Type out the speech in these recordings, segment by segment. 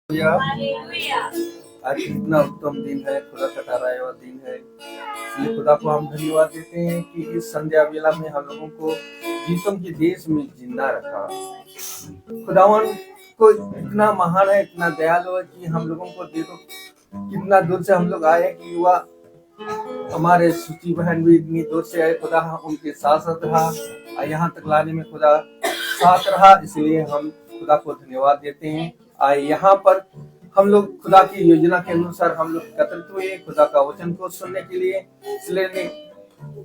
Hallelujah. आज कितना उत्तम दिन है, खुदा का ठहराया दिन है। इसलिए खुदा को हम धन्यवाद देते हैं कि इस संध्या वेला में हम लोगों को गीतों के देश में जिंदा रखा। खुदावन को इतना महान है, इतना दयालु है कि हम लोगों को देखो कितना दूर से हम लोग आए कि युवा हमारे सूची बहन भी इतनी दूर से आए। खुदा उनके साथ साथ रहा, यहाँ तक लाने में खुदा साथ रहा। इसलिए हम खुदा को धन्यवाद देते हैं। आए यहाँ पर हम लोग खुदा की योजना के अनुसार हम लोग एकत्रित हुए खुदा का वचन को सुनने के लिए। इसलिए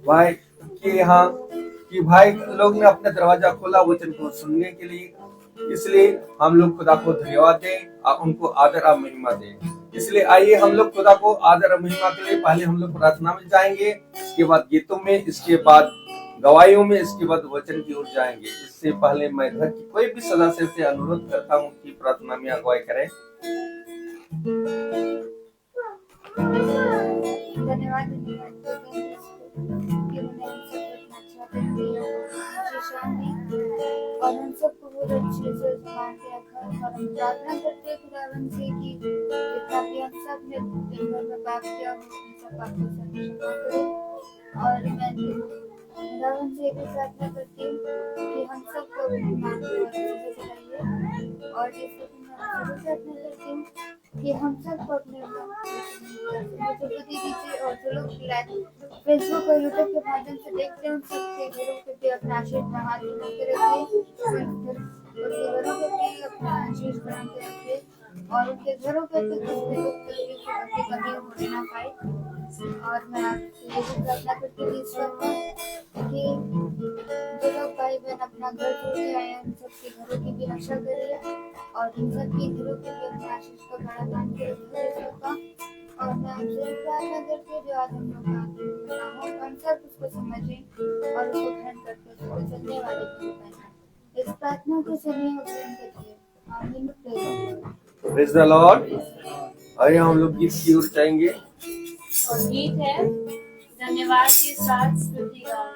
भाई के यहाँ कि भाई लोग ने अपना दरवाजा खोला वचन को सुनने के लिए। इसलिए हम लोग खुदा को धन्यवाद दें और उनको आदर और महिमा दें। इसलिए आइए हम लोग खुदा को आदर और महिमा के लिए पहले हम लोग प्रार्थना में जाएंगे, इसके बाद गीतों में, इसके बाद गवाहियों में, इसके बाद वचन की ओर जाएंगे। इससे पहले मैं घर की कोई भी सदस्य से अनुरोध करता हूँ कि प्रार्थना में अगुवाई करें। धन्यवाद और हम सबको बहुत अच्छे से संभाल के रखा। और हम प्रार्थना करते हैं खुदावन से कि जितना भी हम सब ने दिन भर में पाप किया हो उन सब पापों से क्षमा करें। और मैं खुदावन से भी प्रार्थना करती हूँ कि हम सबको मान के अच्छे से चलाइए। और जैसे कि मैं प्रार्थना करती हूँ कि हम सबको अपने दीजिए। और जो लोग फेसबुक और यूट्यूब के माध्यम से देखते हैं उन सबके घरों पे भी अपना आशीष हाथ बना के रखिए, उनके घरों पे भी अपना आशीष बना के रखिए और उनके घरों पे भी कुछ भी दुख तकलीफ की कमी होने ना पाए। और मैं आपसे ये भी प्रार्थना करती हूँ ईश्वर कि जो लोग भाई बहन अपना घर छोड़ के आए हैं उन सबके घरों की भी रक्षा करिए और इन सबके घरों पे भी अपने आशीष को बड़ा मान के रखिए। और मैं आपसे प्रार्थना करती हूँ जो आज हम लोग हम सब उसको समझें और उसको ग्रहण करके उसको चलने वाले बने। इस प्रार्थना के समय ग्रहण करिए। आमीन। Praise the Lord. आइए हम लोग गीत की ओर जाएंगे। और गीत है धन्यवाद के साथ स्तुति गाओ।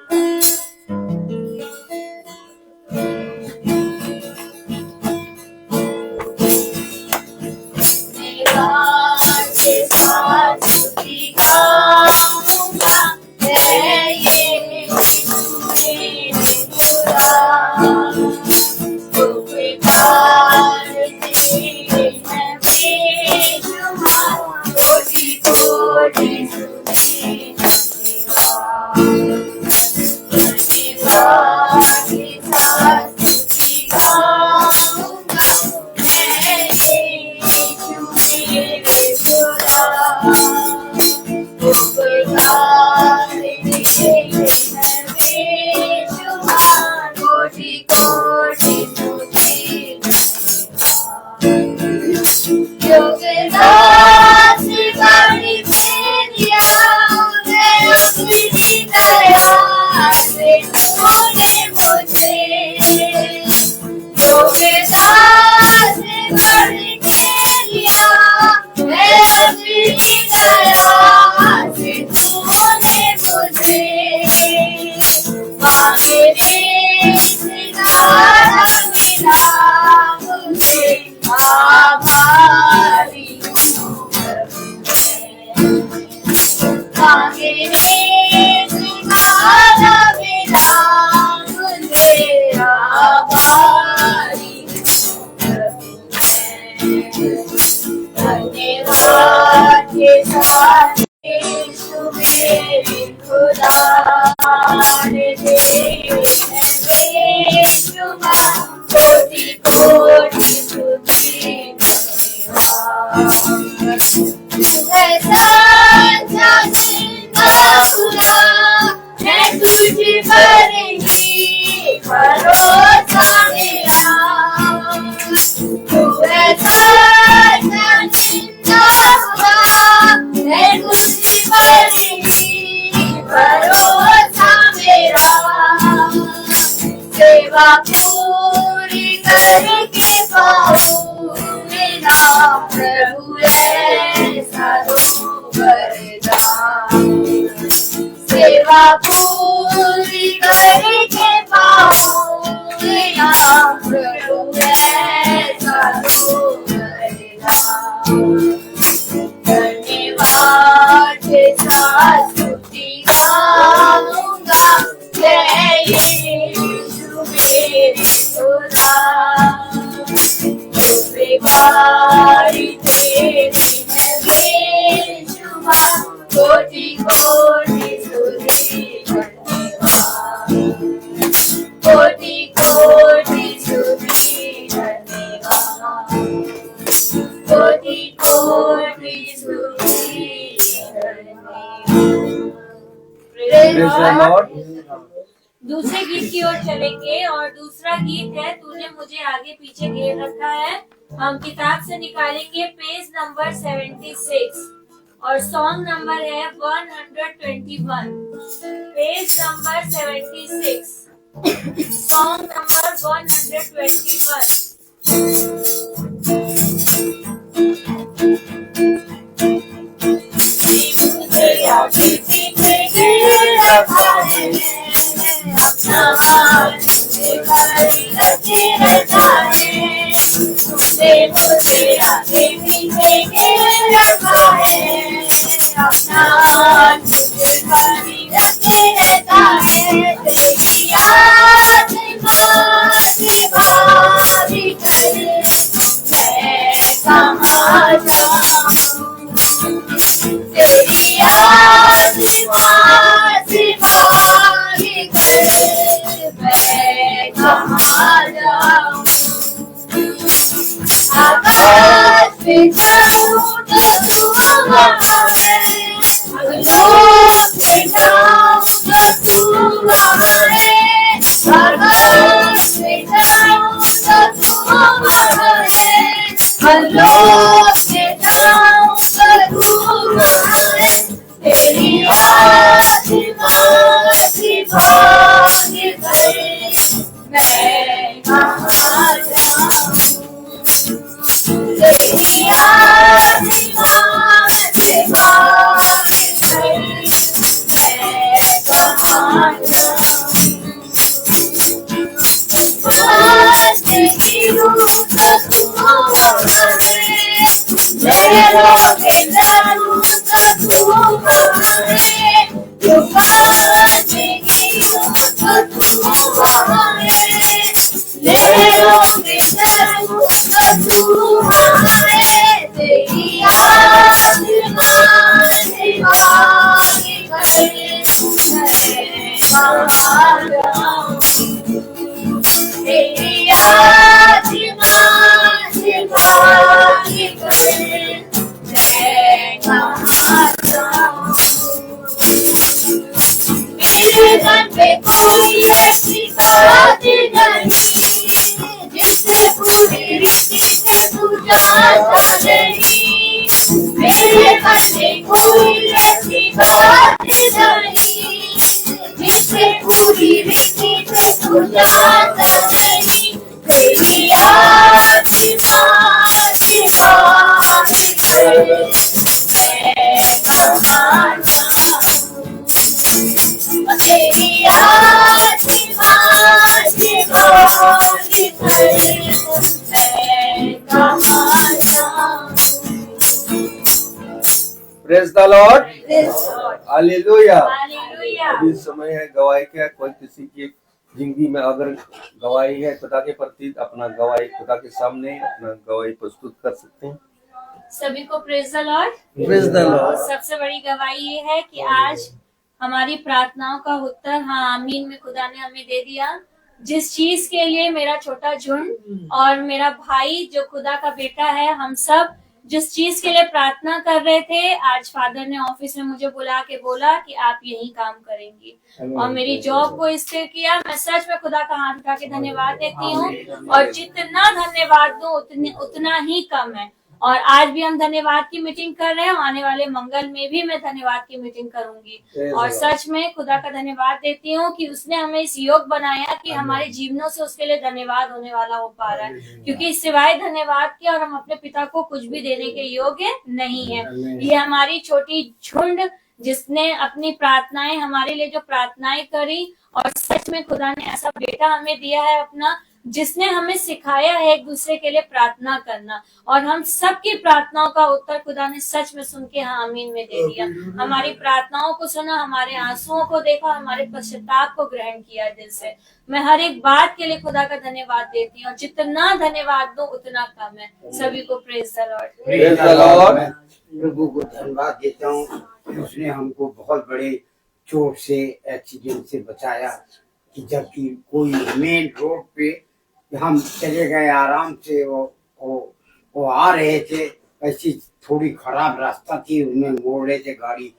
पूरी करके पाऊं मेरा प्रभु ऐसा दो वरदान। सेवा पूरी करके पाऊं मेरा प्रभु ऐसा दो वरदान। बारी तेरी है बेशुमार, कोटि कोटि स्तुति धन्यवाद, कोटि कोटि स्तुति धन्यवाद, कोटि कोटि स्तुति धन्यवाद। Praise the Lord. दूसरे गीत की ओर चलेंगे और दूसरा गीत है तूने मुझे आगे पीछे घेर रखा है। हम किताब से निकालेंगे पेज नंबर 76 और सॉन्ग नंबर है 121। Page number 76, song number 121। मुझे आगे पीछे घेर रखा है, अपना हाथ मुझे भारी रखे रहता है, तुमने मुझे आगे पीछे घेर रखा है, अपना हाथ मुझे भारी रखे रहता है, तेरी याद मुझे भारी करे, मैं कहाँ जाऊँ, तेरी याद मुझे भारी करे, मैं कहाँ जाऊँ, आकाश पे जाऊँ तो तू वहाँ है, लोक में जाऊँ तो तू वहाँ है, आकाश में जाऊँ तो तू वहाँ है, लोक में जाऊँ तो तू वहाँ है, तेरी याद मुझे भारी करे, मैं कहाँ जाऊँ, तेरी याद मुझे भारी करे, मैं कहाँ जाऊँ, आज तेरी रूह तो तू वहाँ है, लहरों में जाऊँ तो तू वहाँ है, तूफान में गिरूँ तो तू वहाँ है, लहरों में जाऊँ तो तू वहाँ है, तेरी याद मुझे भारी करे, मैं कहाँ जाऊँ, तेरी याद मुझे भारी करे, मैं कहाँ जाऊँ, मेरे मन पे कोई ऐसी बात नहीं, जिससे पूरी रीति से तू जानता नहीं, मेरे मन में कोई ऐसी बात नहीं, जिससे पूरी रीति से तू जानता नहीं, तेरी याद मुझे भारी करे, मैं कहाँ जाऊँ, तेरी याद मुझे भारी करे, मैं कहाँ जाऊँ। Praise the Lord. Lord. Hallelujah. Hallelujah. अभी समय है गवाही का। कोई किसी की जिंदगी में अगर गवाही है खुदा के प्रति, अपना गवाही खुदा के सामने अपना गवाही प्रस्तुत कर सकते हैं। सभी को praise the Lord. Praise the Lord. सबसे बड़ी गवाही ये है कि आज हमारी प्रार्थनाओं का उत्तर हाँ आमीन में खुदा ने हमें दे दिया। जिस चीज के लिए मेरा छोटा झुंड और मेरा भाई जो खुदा का बेटा है, हम सब जिस चीज के लिए प्रार्थना कर रहे थे, आज फादर ने ऑफिस में मुझे बुला के बोला कि आप यही काम करेंगी और मेरी जॉब को स्थिर किया। मैं सच में खुदा का हाथ उठा के धन्यवाद देती हूँ और जितना धन्यवाद दूं उतना ही कम है। और आज भी हम धन्यवाद की मीटिंग कर रहे हैं, आने वाले मंगल में भी मैं धन्यवाद की मीटिंग करूंगी और सच में खुदा का धन्यवाद देती हूँ कि उसने हमें इस योग बनाया कि हमारे जीवनों से उसके लिए धन्यवाद होने वाला हो पा रहा है, क्योंकि सिवाय धन्यवाद के और हम अपने पिता को कुछ भी देने के योग्य नहीं है। ये हमारी छोटी झुंड जिसने अपनी प्रार्थनाएं हमारे लिए जो प्रार्थनाएं करी और सच में खुदा ने ऐसा बेटा हमें दिया है अपना, जिसने हमें सिखाया है एक दूसरे के लिए प्रार्थना करना, और हम सबकी प्रार्थनाओं का उत्तर खुदा ने सच में सुन के हाँ आमीन में दे दिया। हमारी प्रार्थनाओं को सुना, हमारे आंसुओं को देखा, हमारे पश्चाताप को ग्रहण किया दिल से। मैं हर एक बात के लिए खुदा का धन्यवाद देती हूँ, और जितना धन्यवाद दो उतना कम है। सभी को praise the Lord. Praise the Lord. मैं प्रभु को धन्यवाद देता हूँ कि उसने हमको बहुत बड़े चोट से, एक्सीडेंट से बचाया, कि जबकि कोई मेन रोड पे हम चले गए आराम से, वो आ रहे थे, ऐसी थोड़ी खराब रास्ता थी, उनमें मोड़ रहे थे, गाड़ी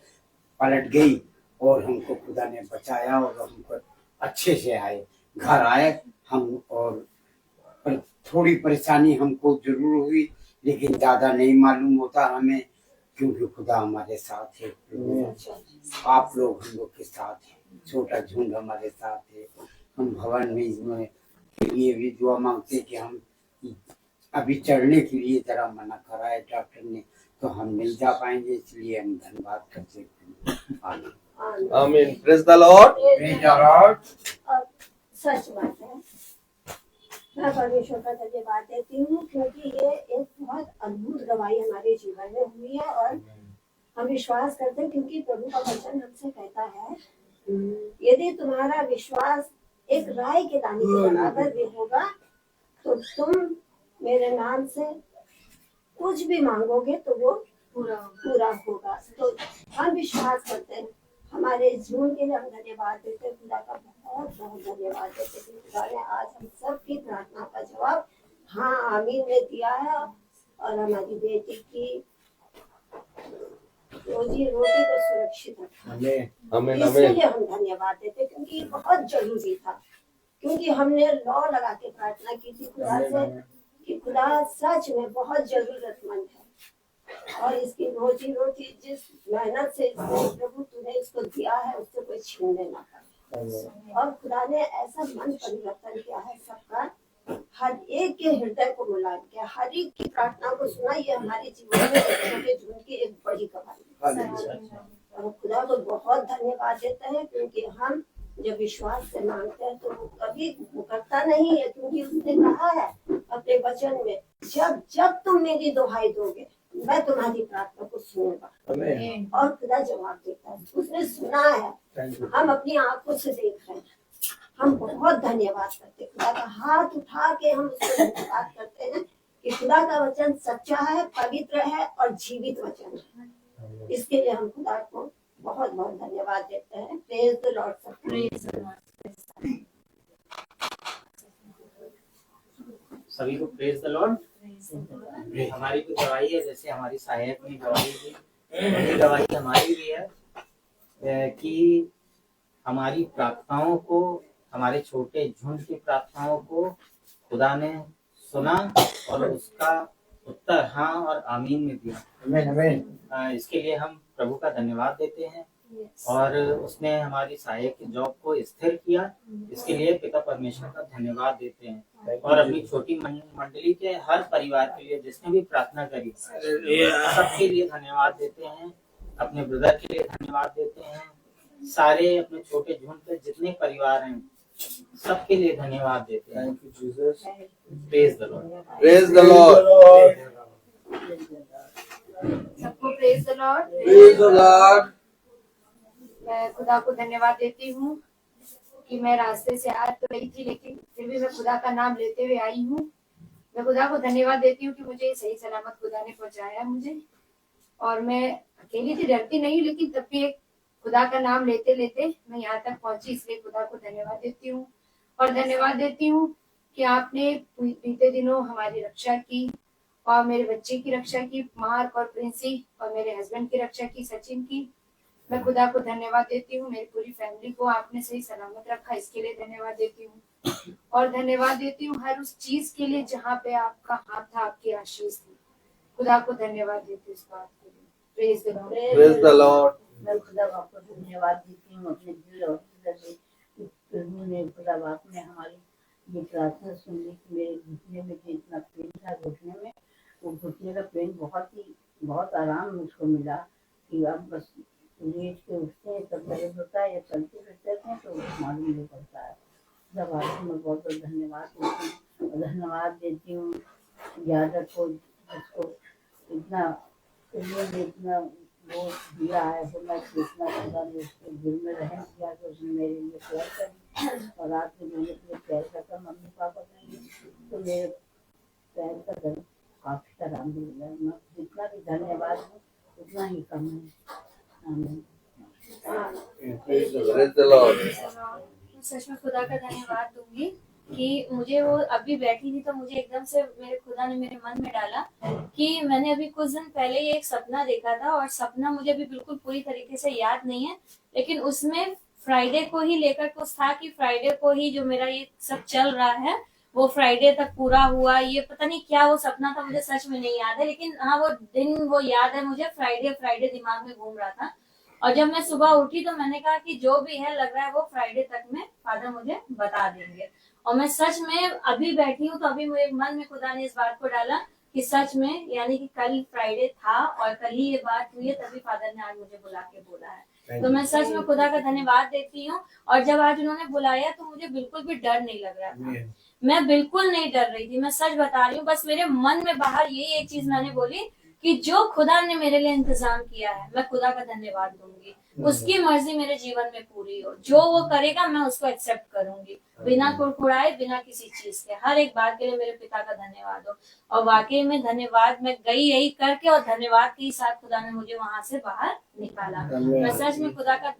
पलट गई और हमको खुदा ने बचाया और हमको अच्छे से आए, घर आए हम। और पर थोड़ी परेशानी हमको जरूर हुई, लेकिन ज्यादा नहीं मालूम होता हमें, क्योंकि खुदा हमारे साथ है। आप लोग हम लोग के साथ हैं, छोटा झुंड हमारे साथ है। हम भवन में इसमें के लिए भी दुआ मांगते कि हम अभी चढ़ने के लिए जरा मना करा है डॉक्टर ने, तो हम नहीं जा पाएंगे, इसलिए हम धन्यवाद करते हैं। आमीन। Amen. Praise the Lord. Praise the Lord. और सच बात है, मैं परमेश्वर का धन्यवाद देती हूँ, क्योंकि ये एक बहुत अद्भुत गवाही हमारे जीवन में हुई है। और हम विश्वास करते हैं, क्योंकि प्रभु का वचन हमसे कहता है, यदि तुम्हारा विश्वास एक राई के दाने के बराबर भी होगा, तो तुम मेरे नाम से कुछ भी मांगोगे तो वो पूरा होगा। तो हम विश्वास करते हैं। हमारे जीवन के लिए हम धन्यवाद देते हैं, खुदा का बहुत बहुत धन्यवाद देते हैं। खुदा ने आज हम सबकी प्रार्थना का जवाब हाँ आमीन में दिया है, और हमारी बेटी की रोजी रोटी को सुरक्षित रखा। Amen. इसके Amen. लिए हम धन्यवाद देते हैं, क्योंकि ये बहुत जरूरी था। क्योंकि हमने लौ लगा के प्रार्थना की थी खुदा से कि खुदा सच में बहुत जरूरतमंद है, और इसकी रोजी रोटी जिस मेहनत से प्रभु तूने इसको दिया है, उससे कोई छीनने ना पाए। और खुदा ने ऐसा मन परिवर्तन किया है सबका, हर एक के हृदय को मुलायम किया, हर एक की प्रार्थना को सुना। ये हमारे जीवन में छोटे झुंड की एक बड़ी गवाही, और खुदा को बहुत धन्यवाद देते हैं, क्योंकि हम जब विश्वास से मांगते हैं तो वो कभी मुकरता नहीं है, क्योंकि उसने कहा है अपने वचन में, जब जब तुम मेरी दुहाई दोगे मैं तुम्हारी प्रार्थना को सुनूंगा। Amen. और खुदा जवाब देता है, उसने सुना है, हम अपनी आंखों से देख रहे हैं। हम बहुत धन्यवाद करते हैं, खुदा का हाथ उठा के हम उसको धन्यवाद करते हैं कि खुदा का वचन सच्चा है, पवित्र है और जीवित वचन है। इसके लिए हम खुदा को बहुत बहुत धन्यवाद देते हैं। Praise the Lord. Praise the Lord. सभी को प्रेज द लॉर्ड। हमारी भी गवाही है, जैसे हमारी सहायक ने गवाही दी, वही गवाही हमारी भी है कि हमारी प्रार्थनाओं को, हमारे छोटे झुंड की प्रार्थनाओं को खुदा ने सुना और उसका उत्तर हाँ और आमीन में दिया। इसके लिए हम प्रभु का धन्यवाद देते हैं, और उसने हमारी सहायक की जॉब को स्थिर किया, इसके लिए पिता परमेश्वर का धन्यवाद देते हैं। और अपनी छोटी मंडली के हर परिवार के लिए जिसने भी प्रार्थना करी, सबके लिए धन्यवाद देते हैं। अपने ब्रदर के लिए धन्यवाद देते हैं। सारे अपने छोटे झुंड के जितने परिवार हैं, सबके लिए धन्यवाद देते हैं। Thank you, Jesus. Praise the Lord. Praise the Lord. सबको praise the Lord. Praise the Lord. मैं खुदा को धन्यवाद देती हूँ कि मैं रास्ते से आ तो रही थी, लेकिन फिर भी मैं खुदा का नाम लेते हुए आई हूँ। मैं खुदा को धन्यवाद देती हूँ कि मुझे सही सलामत खुदा ने पहुंचाया मुझे, और मैं अकेली थी, डरती नहीं, लेकिन तब भी एक खुदा का नाम लेते लेते मैं यहाँ तक पहुंची, इसलिए खुदा को धन्यवाद देती हूँ। और धन्यवाद देती हूँ कि आपने बीते दिनों हमारी रक्षा की, और मेरे बच्चे की रक्षा की, मार्क और प्रिंसी, और मेरे हस्बैंड की रक्षा की, सचिन की। मैं खुदा को धन्यवाद देती हूँ। मेरी पूरी फैमिली को आपने सही सलामत रखा, इसके लिए धन्यवाद देती हूँ। और धन्यवाद देती हूँ हर उस चीज के लिए जहाँ पे आपका हाथ था, आपकी आशीष थी। खुदा को धन्यवाद देती हूँ इस बात के लिए। Praise the Lord. Praise the Lord. मैं खुदा बाप को धन्यवाद देती हूँ अपने दिल और हृदय से। प्रभु ने, खुदा बाप ने हमारी ये प्रार्थना सुन ली कि मेरे घुटने में जो इतना पेन था, घुटने में, वो घुटने का पेन बहुत आराम मुझको मिला कि अब बस लेट के उठते हैं तब दर्द होता है, या चलते फिरते हैं तो मालूम नहीं पड़ता है। खुदा बाप को मैं बहुत बहुत धन्यवाद देती हूँ और धन्यवाद देती हूँ यादव को, जिसको इतना इतना वो दिया है, तो मैं इतना खुदा ने उसके दिल में रहम किया कि उसने मेरे लिए प्यार करी और रात में मैंने अपने प्यार करता मम्मी पापा करेंगे तो मेरे प्यार का दर काफी तरह मिल मैं जितना भी धन्यवाद हूँ उतना ही कम है। आमीन। Praise the Lord. मैं सच में खुदा का धन्यवाद दूंगी कि मुझे वो अभी बैठी थी तो मुझे एकदम से मेरे खुदा ने मेरे मन में डाला कि मैंने अभी कुछ दिन पहले ही एक सपना देखा था और सपना मुझे अभी बिल्कुल पूरी तरीके से याद नहीं है, लेकिन उसमें फ्राइडे को ही लेकर कुछ था कि फ्राइडे को ही जो मेरा ये सब चल रहा है वो फ्राइडे तक पूरा हुआ। ये पता नहीं क्या वो सपना था, मुझे सच में नहीं याद है, लेकिन हाँ वो दिन वो याद है मुझे। फ्राइडे दिमाग में घूम रहा था और जब मैं सुबह उठी तो मैंने कहा कि जो भी है लग रहा है वो फ्राइडे तक में फादर मुझे बता देंगे। और मैं सच में अभी बैठी हूँ तो अभी मेरे मन में खुदा ने इस बात को डाला कि सच में यानी कि कल फ्राइडे था और कल ही ये बात हुई है, तभी फादर ने आज मुझे बुला के बोला है। तो मैं सच में खुदा का धन्यवाद देती हूँ। और जब आज उन्होंने बुलाया तो मुझे बिल्कुल भी डर नहीं लग रहा था, मैं बिल्कुल नहीं डर रही थी, मैं सच बता रही हूँ। बस मेरे मन में बाहर यही एक चीज मैंने बोली कि जो खुदा ने मेरे लिए इंतजाम किया है मैं खुदा का धन्यवाद दूंगी, उसकी मर्जी मेरे जीवन में पूरी हो, जो वो करेगा मैं उसको एक्सेप्ट करूंगी बिना कुड़कुड़ाए, बिना किसी चीज के। हर एक बात के लिए मेरे पिता का धन्यवाद हो। और वाकई में धन्यवाद, मैं गई यही करके और धन्यवाद के साथ खुदा ने मुझे वहां से बाहर निकाला। मैं सच में खुदा का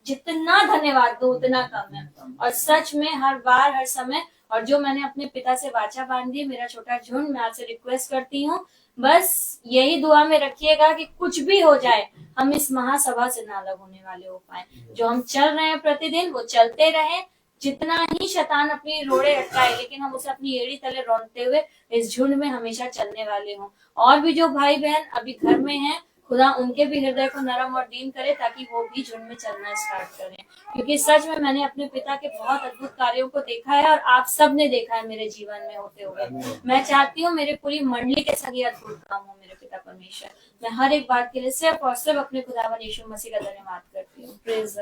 जितना धन्यवाद दूं उतना कम है। और सच में हर बार हर समय, और जो मैंने अपने पिता से वाचा बांधी, मेरा छोटा झुंड, मैं आपसे रिक्वेस्ट करती हूँ बस यही दुआ में रखिएगा कि कुछ भी हो जाए हम इस महासभा से ना अलग होने वाले हो पाए। जो हम चल रहे हैं प्रतिदिन वो चलते रहे, जितना ही शैतान अपनी रोड़े अटकाए लेकिन हम उसे अपनी एड़ी तले रौंदते हुए इस झुंड में हमेशा चलने वाले हों। और भी जो भाई बहन अभी घर में हैं, खुदा उनके भी हृदय को नरम और दीन करे ताकि वो भी झुंड में चलना स्टार्ट करें। क्योंकि सच में मैंने अपने पिता के बहुत अद्भुत कार्यों को देखा है और आप सब ने देखा है मेरे जीवन में होते हुए। मैं चाहती हूँ मेरे पूरी मंडली के संग ये अद्भुत काम हो मेरे पिता परमेश्वर। मैं हर एक बात के लिए सिर्फ और सिर्फ अपने खुदावन यीशु मसीह का धन्यवाद करती हूँ। Praise the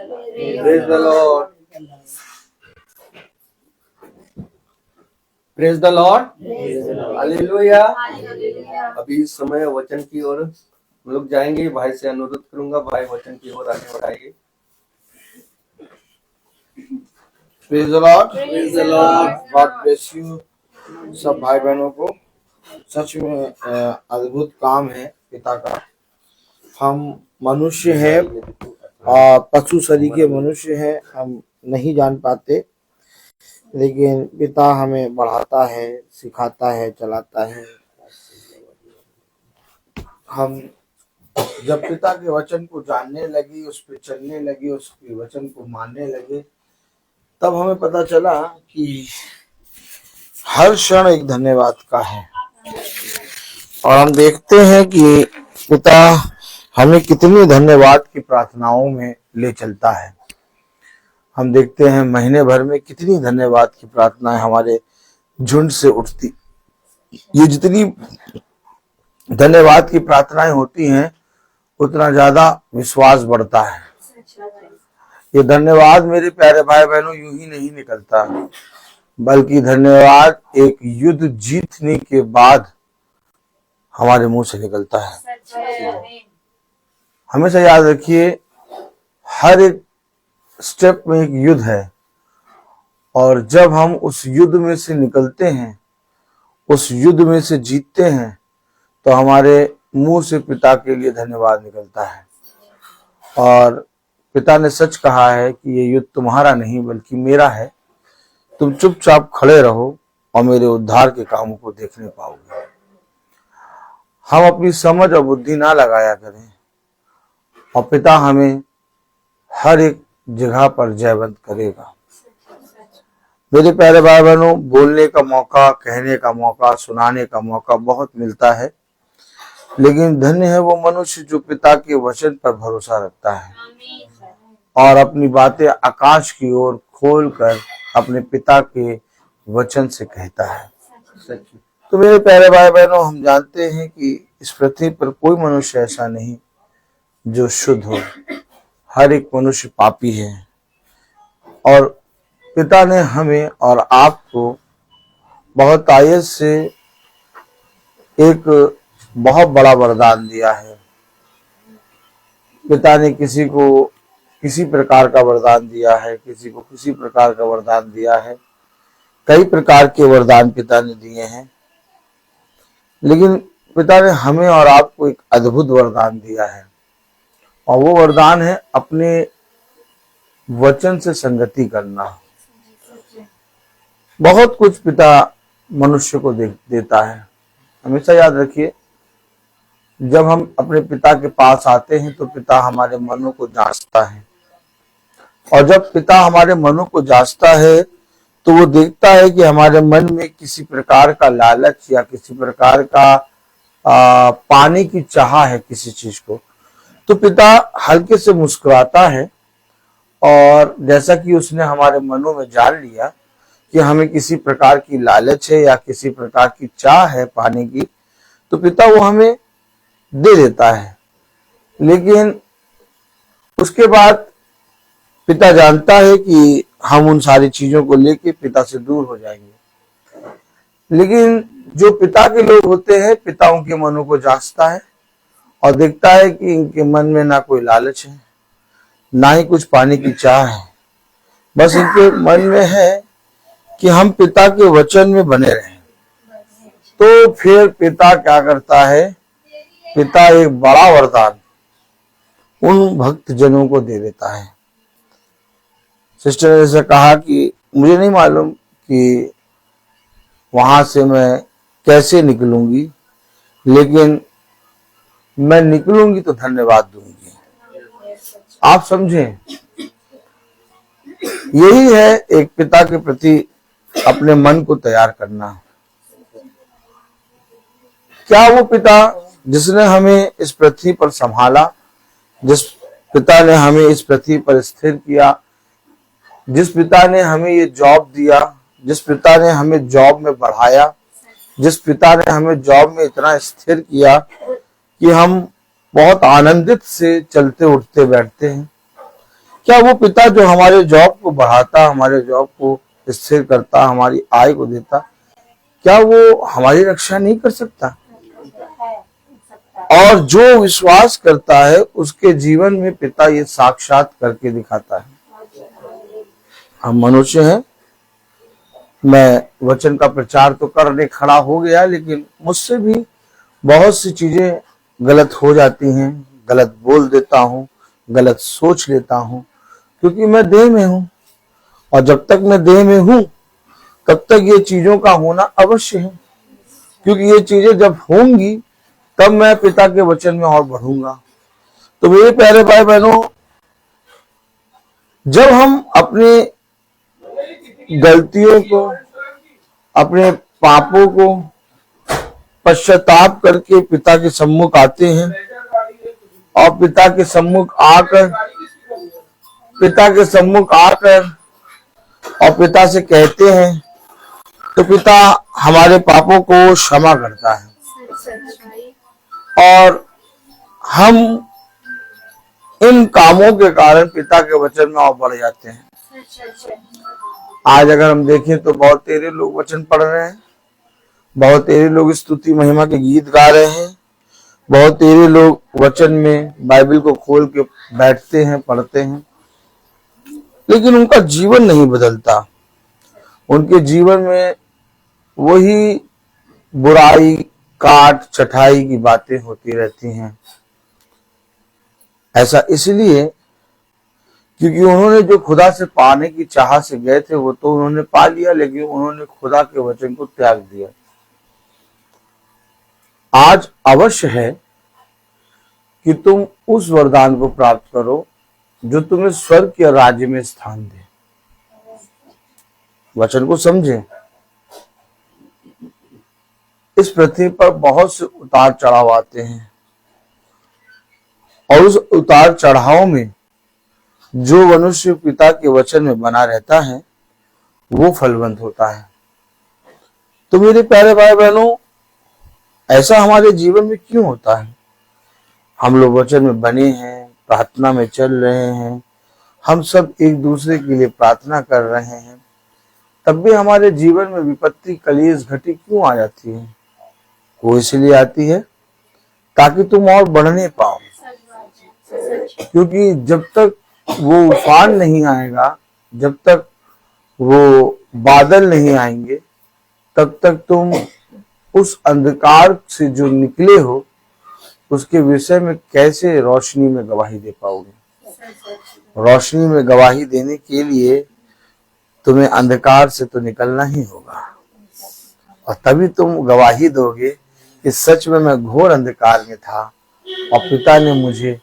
Lord. Praise the Lord. Praise the Lord. Hallelujah. अभी इस समय वचन की ओर हम लोग जाएंगे। भाई से अनुरोध करूंगा, भाई वचन की ओर आगे बढ़ाइए। Praise the Lord. Praise the Lord. God bless you सब भाई बहनों को। सच में अद्भुत काम है पिता का। हम मनुष्य हैं, पशु शरीर के मनुष्य हैं, हम नहीं जान पाते, लेकिन पिता हमें बढ़ाता है, सिखाता है, चलाता है। हम जब पिता के वचन को जानने लगे, उस पर चलने लगे, उसके वचन को मानने लगे, तब हमें पता चला कि हर क्षण एक धन्यवाद का है। और हम देखते हैं कि पिता हमें कितनी धन्यवाद की प्रार्थनाओं में ले चलता है। हम देखते हैं महीने भर में कितनी धन्यवाद की प्रार्थनाएं हमारे झुंड से उठती। ये जितनी धन्यवाद की प्रार्थनाएं होती हैं उतना ज्यादा विश्वास बढ़ता है। ये धन्यवाद मेरे प्यारे भाई बहनों यूं ही नहीं निकलता, बल्कि धन्यवाद एक युद्ध जीतने के बाद हमारे मुंह से निकलता है। हमेशा याद रखिए, हर एक स्टेप में एक युद्ध है, और जब हम उस युद्ध में से निकलते हैं, उस युद्ध में से जीतते हैं, तो हमारे मुंह से पिता के लिए धन्यवाद निकलता है। और पिता ने सच कहा है कि ये युद्ध तुम्हारा नहीं बल्कि मेरा है, तुम चुपचाप खड़े रहो और मेरे उद्धार के कामों को देखने पाओगे। हम अपनी समझ और बुद्धि ना लगाया करें, और पिता हमें हर एक जगह पर जयवंत करेगा। मेरे प्यारे भाई बहनों, बोलने का मौका, कहने का मौका, सुनाने का मौका बहुत मिलता है, लेकिन धन्य है वो मनुष्य जो पिता के वचन पर भरोसा रखता है और अपनी बातें आकाश की ओर खोलकर अपने पिता के वचन से कहता है। तो मेरे प्यारे भाई बहनों, हम जानते हैं कि इस पृथ्वी पर कोई मनुष्य ऐसा नहीं जो शुद्ध हो। हर एक मनुष्य पापी है, और पिता ने हमें और आपको बहुत आयत से एक बहुत बड़ा वरदान दिया है। पिता ने किसी को किसी प्रकार का वरदान दिया है, किसी को किसी प्रकार का वरदान दिया है। कई प्रकार के वरदान पिता ने दिए हैं, लेकिन पिता ने हमें और आपको एक अद्भुत वरदान दिया है, और वो वरदान है अपने वचन से संगति करना। बहुत कुछ पिता मनुष्य को देता है। हमेशा याद रखिए, जब हम अपने पिता के पास आते हैं तो पिता हमारे मनों को जांचता है, और जब पिता हमारे मनों को जांचता है तो वो देखता है कि हमारे मन में किसी प्रकार का लालच या किसी प्रकार का पाने की चाह है किसी चीज को, तो पिता हल्के से मुस्कुराता है, और जैसा कि उसने हमारे मनों में जान लिया कि हमें किसी प्रकार की लालच है या किसी प्रकार की चाह है पाने की, तो पिता वो हमें दे देता है। लेकिन उसके बाद पिता जानता है कि हम उन सारी चीजों को लेके पिता से दूर हो जाएंगे। लेकिन जो पिता के लोग होते हैं, पिता उनके मनों को जांचता है और देखता है कि इनके मन में ना कोई लालच है, ना ही कुछ पाने की चाह है, बस इनके मन में है कि हम पिता के वचन में बने रहें। तो फिर पिता क्या करता है? पिता एक बड़ा वरदान उन भक्त जनों को दे देता है। सिस्टर ने जैसे कहा कि मुझे नहीं मालूम कि वहां से मैं कैसे निकलूंगी, लेकिन मैं निकलूंगी तो धन्यवाद दूंगी। आप समझें, यही है एक पिता के प्रति अपने मन को तैयार करना। क्या वो पिता जिसने हमें इस पृथ्वी पर संभाला, जिस पिता ने हमें इस पृथ्वी पर स्थिर किया, जिस पिता ने हमें ये जॉब दिया, जिस पिता ने हमें जॉब में बढ़ाया, जिस पिता ने हमें जॉब में इतना स्थिर किया कि हम बहुत आनंदित से चलते उठते बैठते हैं, क्या वो पिता जो हमारे जॉब को बढ़ाता, हमारे जॉब को स्थिर करता, हमारी आय को देता, क्या वो हमारी रक्षा नहीं कर सकता? और जो विश्वास करता है उसके जीवन में पिता ये साक्षात करके दिखाता है। हम मनुष्य हैं, मैं वचन का प्रचार तो करने खड़ा हो गया, लेकिन मुझसे भी बहुत सी चीजें गलत हो जाती हैं, गलत बोल देता हूँ, गलत सोच लेता हूँ, क्योंकि मैं देह में हूँ, और जब तक मैं देह में हूँ तब तक ये चीजों का होना अवश्य है, क्योंकि ये चीजें जब होंगी तब मैं पिता के वचन में और बढ़ूंगा। तो मेरे प्यारे भाई बहनों, जब हम अपने गलतियों को, अपने पापों को पश्चाताप करके पिता के सम्मुख आते हैं, और पिता के सम्मुख आकर और पिता से कहते हैं, तो पिता हमारे पापों को क्षमा करता है, और हम इन कामों के कारण पिता के वचन में और बढ़ जाते हैं। आज अगर हम देखें तो बहुत तेरे लोग वचन पढ़ रहे हैं, बहुत तेरे लोग स्तुति महिमा के गीत गा रहे हैं, बहुत तेरे लोग वचन में बाइबल को खोल के बैठते हैं, पढ़ते हैं, लेकिन उनका जीवन नहीं बदलता। उनके जीवन में वही बुराई, काट छटाई की बातें होती रहती हैं। ऐसा इसलिए क्योंकि उन्होंने जो खुदा से पाने की चाह से गए थे वो तो उन्होंने पा लिया, लेकिन उन्होंने खुदा के वचन को त्याग दिया। आज अवश्य है कि तुम उस वरदान को प्राप्त करो जो तुम्हें स्वर्ग के राज्य में स्थान दे। वचन को समझें। इस पृथ्वी पर बहुत से उतार चढ़ाव आते हैं, और उस उतार चढ़ाव में जो मनुष्य पिता के वचन में बना रहता है वो फलवंत होता है। तो मेरे प्यारे भाई बहनों, ऐसा हमारे जीवन में क्यों होता है? हम लोग वचन में बने हैं, प्रार्थना में चल रहे हैं, हम सब एक दूसरे के लिए प्रार्थना कर रहे हैं, तब भी हमारे जीवन में विपत्ति, कलेश, घटी क्यों आ जाती है? वो इसलिए आती है ताकि तुम और बढ़ने पाओ। क्योंकि जब तक वो उफान नहीं आएगा, जब तक वो बादल नहीं आएंगे, तब तक तुम उस अंधकार से जो निकले हो उसके विषय में कैसे रोशनी में गवाही दे पाओगे? रोशनी में गवाही देने के लिए तुम्हें अंधकार से तो निकलना ही होगा, और तभी तुम गवाही दोगे कि सच में मैं घोर अंधकार में था और पिता ने मुझे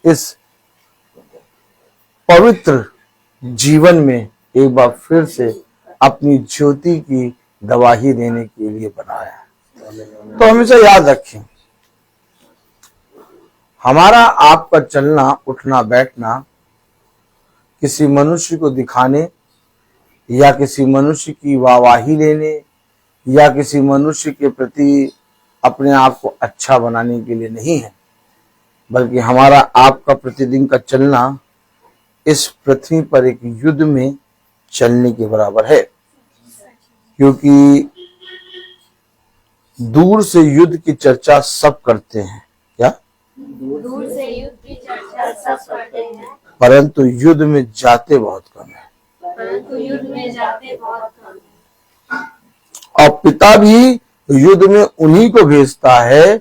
इस पवित्र जीवन में एक बार फिर से अपनी ज्योति की गवाही देने के लिए बनाया। तो हमेशा याद रखें, हमारा आपका चलना, उठना, बैठना किसी मनुष्य को दिखाने या किसी मनुष्य की वाहवाही लेने या किसी मनुष्य के प्रति अपने आप को अच्छा बनाने के लिए नहीं है, बल्कि हमारा आपका प्रतिदिन का चलना इस पृथ्वी पर एक युद्ध में चलने के बराबर है। क्योंकि दूर से युद्ध की चर्चा सब करते हैं, क्या? दूर से युद्ध की चर्चा सब करते हैं, परंतु युद्ध में जाते बहुत कम है। परंतु युद्ध में जाते बहुत कम है। और पिता भी युद्ध में उन्हीं को भेजता है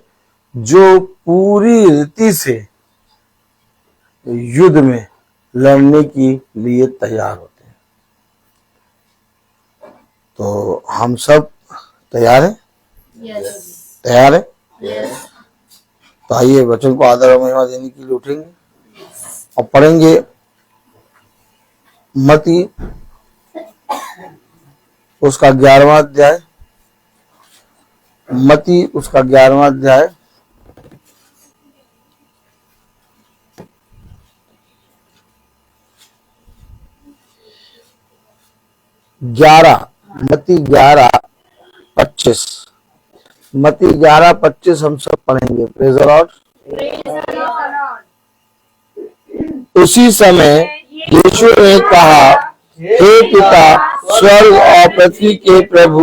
जो पूरी रीति से युद्ध में लड़ने के लिए तैयार होते हैं। तो हम सब तैयार हैं? तैयार है? तो आइए वचन को आदर और महिमा देने के लिए उठेंगे और पढ़ेंगे मत्ती उसका 11वां अध्याय, मत्ती उसका 11वां अध्याय 11, मत्ती 11:25, मत्ती 11:25 हम सब पढ़ेंगे। Praise the Lord. उसी समय यीशु ने कहा, हे पिता, स्वर्ग और पृथ्वी के प्रभु,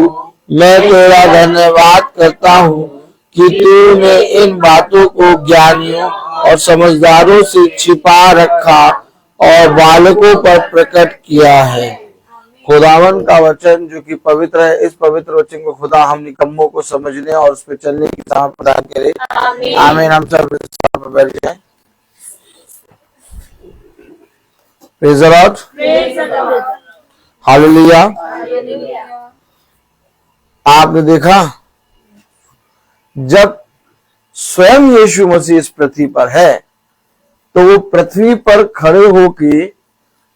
मैं तेरा धन्यवाद करता हूँ कि तूने इन बातों को ज्ञानियों और समझदारों से छिपा रखा और बालकों पर प्रकट किया है। खुदावन का वचन जो कि पवित्र है, इस पवित्र वचन को खुदा हम निकम्मों को समझने और उस पर चलने की सामर्थ प्रदान करे। आमीन। हम सब बैठ जाएं। Praise the Lord. हालेलुया। आपने देखा, जब स्वयं यीशु मसीह इस पृथ्वी पर है तो वो पृथ्वी पर खड़े होके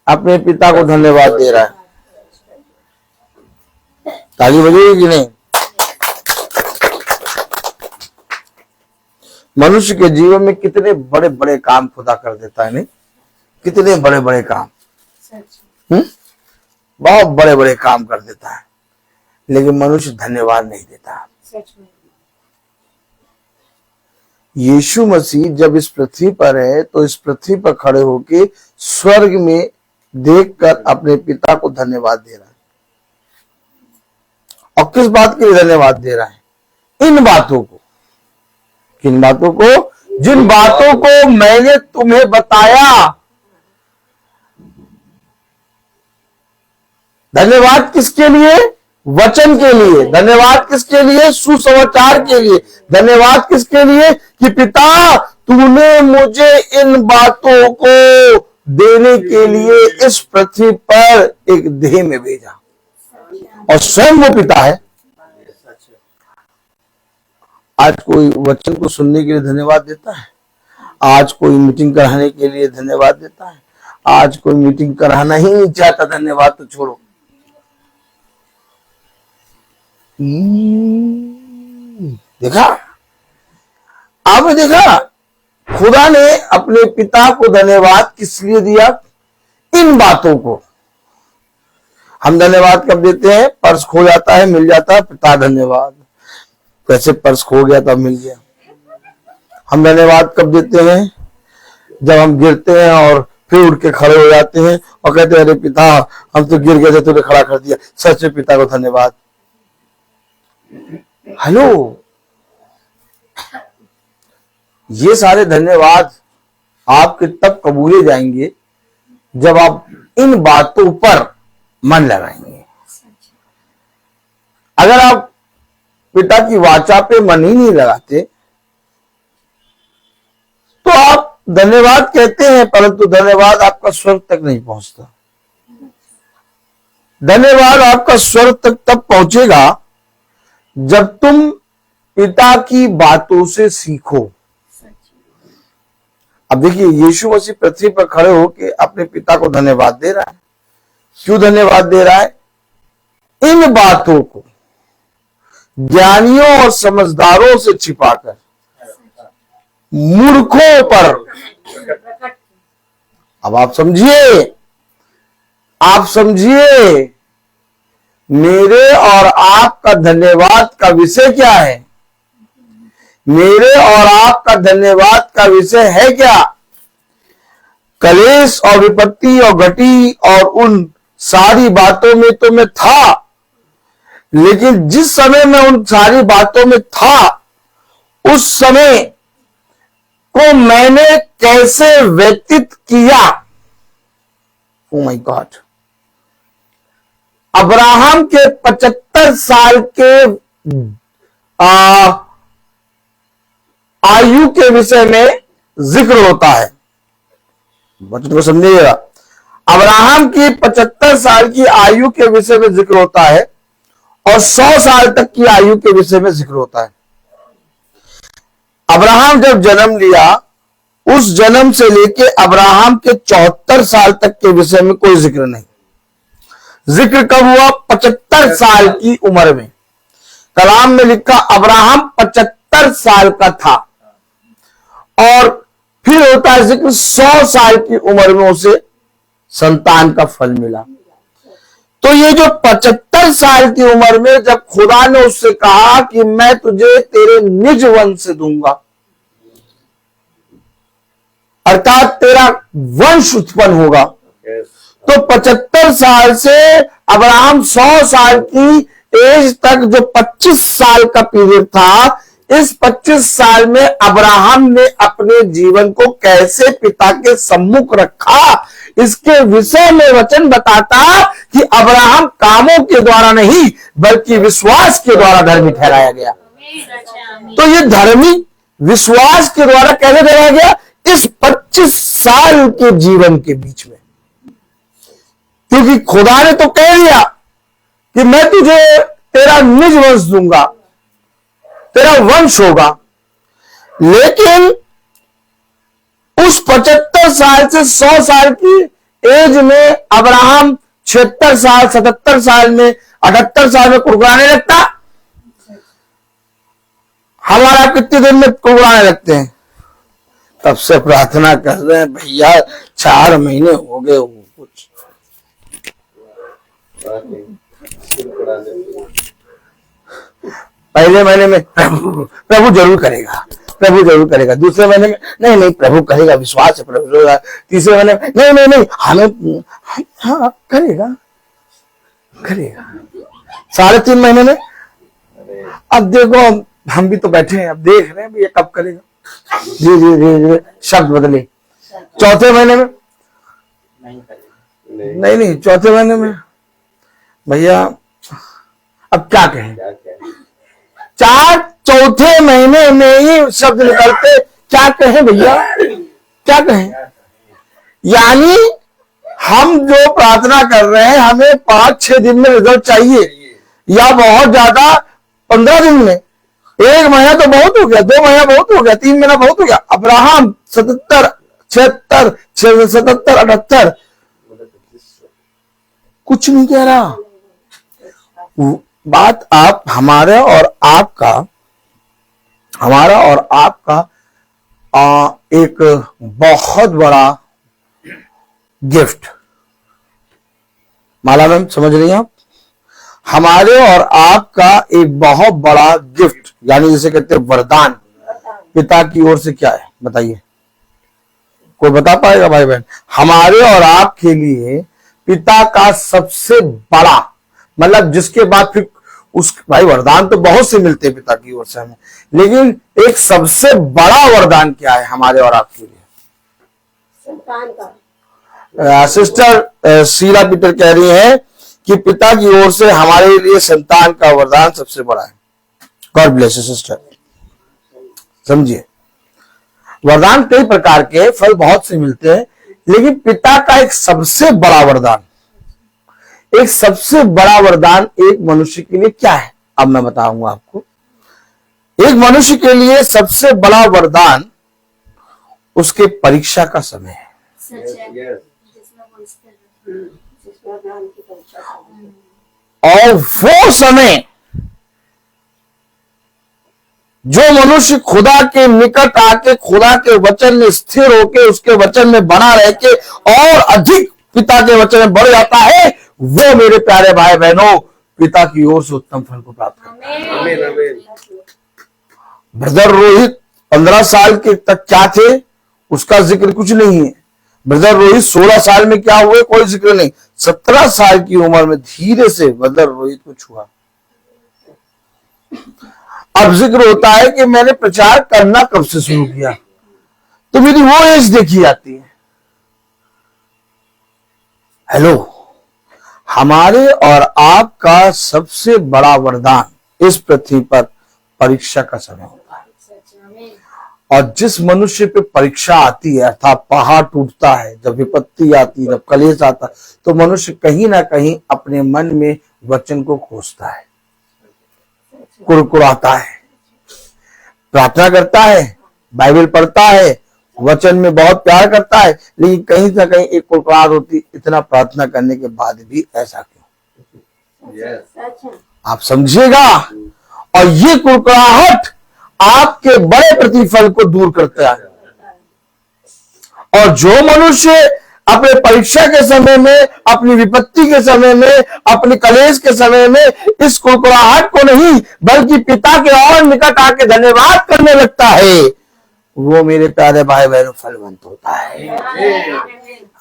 अपने पिता को धन्यवाद दे रहा है। ताली बजेगी कि नहीं? मनुष्य के जीवन में कितने बड़े बड़े काम खुदा कर देता है, नहीं? कितने बड़े बड़े काम, बहुत बड़े बड़े काम कर देता है, लेकिन मनुष्य धन्यवाद नहीं देता। यीशु मसीह जब इस पृथ्वी पर है तो इस पृथ्वी पर खड़े होके स्वर्ग में देखकर अपने पिता को धन्यवाद दे रहा है। और किस बात के लिए धन्यवाद दे रहा है? इन बातों को। किन बातों को? जिन बातों को मैंने तुम्हें बताया। धन्यवाद किसके लिए? वचन के लिए। धन्यवाद किसके लिए? सुसमाचार के लिए। धन्यवाद किसके लिए? कि पिता, तूने मुझे इन बातों को देने के लिए इस पृथ्वी पर एक देह में भेजा, और स्वयं वो पिता है। आज कोई वचन को सुनने के लिए धन्यवाद देता है? आज कोई मीटिंग कराने के लिए धन्यवाद देता है? आज कोई मीटिंग कराना ही नहीं चाहता, धन्यवाद तो छोड़ो। देखा, आपने देखा, खुदा ने अपने पिता को धन्यवाद किस लिए दिया? इन बातों को। हम धन्यवाद कब देते हैं? पर्स खो जाता है, मिल जाता है, पिता धन्यवाद। कैसे पर्स खो गया तब मिल गया। हम धन्यवाद कब देते हैं? जब हम गिरते हैं और फिर उठ के खड़े हो जाते हैं और कहते हैं अरे पिता हम तो गिर गए थे, तूने खड़ा कर दिया, सच में पिता को धन्यवाद। हेलो, ये सारे धन्यवाद आपके तब कबूले जाएंगे जब आप इन बातों पर मन लगाएंगे। अगर आप पिता की वाचा पे मन ही नहीं लगाते तो आप धन्यवाद कहते हैं, परंतु धन्यवाद आपका स्वर्ग तक नहीं पहुंचता। धन्यवाद आपका स्वर्ग तक तब पहुंचेगा जब तुम पिता की बातों से सीखो। अब देखिए, यीशु मसीह पृथ्वी पर खड़े होकर अपने पिता को धन्यवाद दे रहा है। क्यों धन्यवाद दे रहा है? इन बातों को ज्ञानियों और समझदारों से छिपाकर मूर्खों पर, अब आप समझिए मेरे और आपका धन्यवाद का विषय क्या है? मेरे और आपका धन्यवाद का विषय है क्या? कलेश और विपत्ति और घटी और उन सारी बातों में तो मैं था, लेकिन जिस समय मैं उन सारी बातों में था उस समय को मैंने कैसे व्यतीत किया? ओ माय गॉड, अब्राहम के 75 साल के आयु के विषय में जिक्र होता है। वचन को समझिएगा, अब्राहम की 75 साल की आयु के विषय में जिक्र होता है और 100 साल तक की आयु के विषय में जिक्र होता है। अब्राहम जब जन्म लिया, उस जन्म से लेके अब्राहम के 74 साल तक के विषय में कोई जिक्र नहीं। जिक्र कब हुआ? 75 साल की उम्र में। कलाम में लिखा अब्राहम 75 साल का था, और फिर होता है जिक्र 100 साल की उम्र में उसे संतान का फल मिला। तो ये जो 75 साल की उम्र में जब खुदा ने उससे कहा कि मैं तुझे तेरे निज वंश से दूंगा, अर्थात तेरा वंश उत्पन्न होगा, तो 75 साल से अब्राहम 100 साल की एज तक जो 25 साल का पीरियड था, इस 25 साल में अब्राहम ने अपने जीवन को कैसे पिता के सम्मुख रखा, इसके विषय में वचन बताता कि अब्राहम कामों के द्वारा नहीं बल्कि विश्वास के द्वारा धर्मी ठहराया गया। तो ये धर्मी विश्वास के द्वारा कैसे ठहराया गया? इस 25 साल के जीवन के बीच में, क्योंकि खुदा ने तो कह दिया कि मैं तुझे तेरा निज वंश दूंगा, तेरा वंश होगा। लेकिन उस 75 साल से 100 साल की एज में अब्राहम 76 साल, 77 साल में, 78 साल में कुड़कुड़ाने लगता। हमारा कितने दिन में कुड़कुड़ाने लगते हैं? तब से प्रार्थना कर रहे हैं भैया, 4 महीने हो गए कुछ। पहले महीने में प्रभु जरूर करेगा, प्रभु जरूर करेगा। दूसरे महीने में नहीं प्रभु करेगा, विश्वास है प्रभु करेगा। तीसरे महीने में नहीं हमें, हाँ करेगा। 3.5 महीने में अब देखो, हम भी तो बैठे हैं, अब देख रहे हैं ये कब करेगा। जी शब्द बदले। चौथे महीने में नहीं, चौथे महीने में भैया अब क्या कहें, चौथे महीने में ही शब्द निकलते, क्या कहें भैया, क्या कहें। यानी हम जो प्रार्थना कर रहे हैं, हमें 5-6 दिन में रिजल्ट चाहिए, या बहुत ज्यादा 15 दिन में। 1 महीना तो बहुत हो गया, 2 महीना बहुत हो गया, 3 महीना बहुत हो गया। अब्राहम 77, 76, 77, 78 कुछ नहीं कह रहा। बात आप हमारा और आपका एक बहुत बड़ा गिफ्ट, माला मैम समझ रही हैं आप? हमारे और आपका एक बहुत बड़ा गिफ्ट, यानी जिसे कहते हैं वरदान, पिता की ओर से क्या है बताइए? कोई बता पाएगा भाई बहन? हमारे और आपके लिए पिता का सबसे बड़ा, मतलब जिसके बाद फिर उस, भाई वरदान तो बहुत से मिलते हैं पिता की ओर से हमें, लेकिन एक सबसे बड़ा वरदान क्या है हमारे और आपके लिए? संतान का। सिस्टर शीला पीटर कह रही है कि पिता की ओर से हमारे लिए संतान का वरदान सबसे बड़ा है। God bless you sister. समझिए, वरदान कई प्रकार के, फल बहुत से मिलते हैं, लेकिन पिता का एक सबसे बड़ा वरदान, एक सबसे बड़ा वरदान एक मनुष्य के लिए क्या है? अब मैं बताऊंगा आपको। एक मनुष्य के लिए सबसे बड़ा वरदान उसके परीक्षा का समय है। सच है। Yes. जिसमें वो स्थिर रहे। जिसमें ज्ञान की परीक्षा करनी। और वो समय जो मनुष्य खुदा के निकट आके खुदा के वचन में स्थिर होके उसके वचन में बना रह के और अधिक पिता के वचन में बढ़ जाता है, वो मेरे प्यारे भाई बहनों पिता की ओर से उत्तम फल को प्राप्त करता है। आमीन आमीन। ब्रदर रोहित 15 साल के तक क्या थे उसका जिक्र कुछ नहीं है। ब्रदर रोहित 16 साल में क्या हुए कोई जिक्र नहीं। 17 साल की उम्र में धीरे से ब्रदर रोहित को छुआ। अब जिक्र होता है कि मैंने प्रचार करना कब से शुरू किया, तो मेरी वो एज देखी जाती है। हेलो, हमारे और आपका सबसे बड़ा वरदान इस पृथ्वी पर परीक्षा का समय होता है। और जिस मनुष्य पे परीक्षा आती है, अर्थात पहाड़ टूटता है, जब विपत्ति आती है, जब कलेश आता है, तो मनुष्य कहीं ना कहीं अपने मन में वचन को खोजता है, कुरकुराता है, प्रार्थना करता है, बाइबल पढ़ता है, वचन में बहुत प्यार करता है, लेकिन कहीं ना कहीं एक कुरकुराहट होती, इतना प्रार्थना करने के बाद भी ऐसा क्यों? Yes. आप समझिएगा। और ये कुरकुराहट आपके बड़े प्रतिफल को दूर करता है। और जो मनुष्य अपने परीक्षा के समय में, अपनी विपत्ति के समय में, अपने कलेश के समय में इस कुरकुराहट को नहीं बल्कि पिता के और निकट आके धन्यवाद करने लगता है, वो मेरे प्यारे भाई बहनों फलवंत होता है।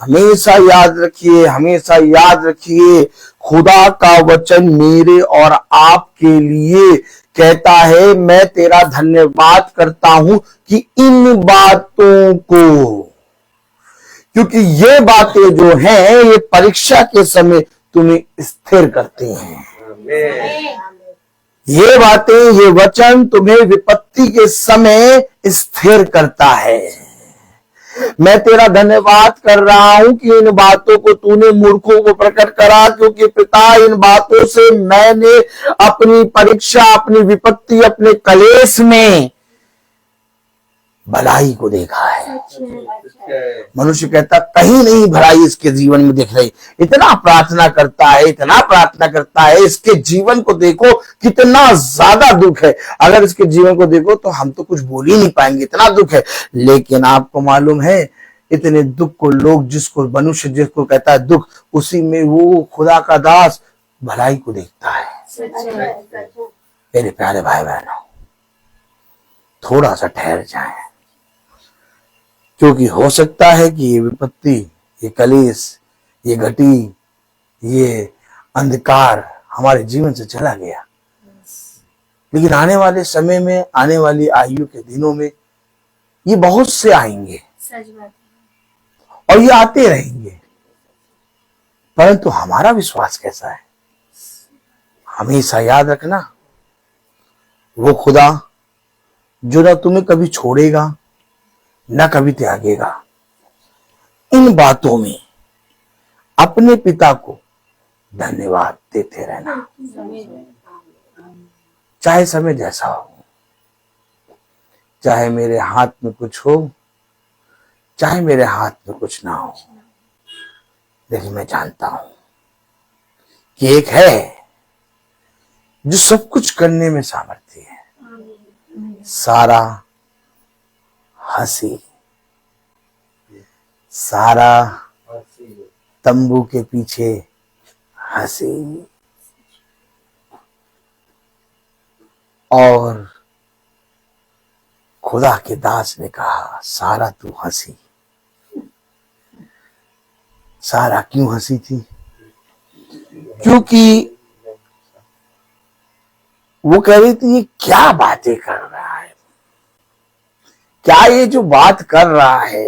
हमेशा याद रखिए, हमेशा याद रखिए, खुदा का वचन मेरे और आपके लिए कहता है, मैं तेरा धन्यवाद करता हूं कि इन बातों को, क्योंकि ये बातें जो हैं ये परीक्षा के समय तुम्हें स्थिर करती हैं। आमीन। ये बातें, ये वचन तुम्हें विपत्ति के समय स्थिर करता है। मैं तेरा धन्यवाद कर रहा हूं कि इन बातों को तूने मूर्खों को प्रकट करा, क्योंकि पिता इन बातों से मैंने अपनी परीक्षा, अपनी विपत्ति, अपने कलेश में भलाई को देखा है। मनुष्य कहता कहीं नहीं भलाई इसके जीवन में दिख रही, इतना प्रार्थना करता है, इतना प्रार्थना करता है, इसके जीवन को देखो कितना ज्यादा दुख है। अगर इसके जीवन को देखो तो हम तो कुछ बोल ही नहीं पाएंगे, इतना दुख है। लेकिन आपको मालूम है, इतने दुख को लोग, जिसको मनुष्य जिसको कहता है दुख, उसी में वो खुदा का दास भलाई को देखता है। मेरे प्यारे भाई बहनों, थोड़ा सा ठहर जाएं, क्योंकि हो सकता है कि ये विपत्ति, ये कलेश, ये घटी, ये अंधकार हमारे जीवन से चला गया, लेकिन आने वाले समय में, आने वाली आयु के दिनों में ये बहुत से आएंगे। सच बात है। और ये आते रहेंगे, परंतु हमारा विश्वास कैसा है? हमेशा याद रखना, वो खुदा जो ना तुम्हें कभी छोड़ेगा न कभी त्यागेगा। इन बातों में अपने पिता को धन्यवाद देते रहना, चाहे समय जैसा हो, चाहे मेरे हाथ में कुछ हो, चाहे मेरे हाथ में कुछ ना हो, लेकिन मैं जानता हूं कि एक है जो सब कुछ करने में सामर्थ्य है। सारा हंसी, सारा तंबू के पीछे हंसी, और खुदा के दास ने कहा, सारा तू हंसी, सारा क्यों हंसी थी? क्योंकि वो कह रही थी ये क्या बातें कर रहा है, क्या ये जो बात कर रहा है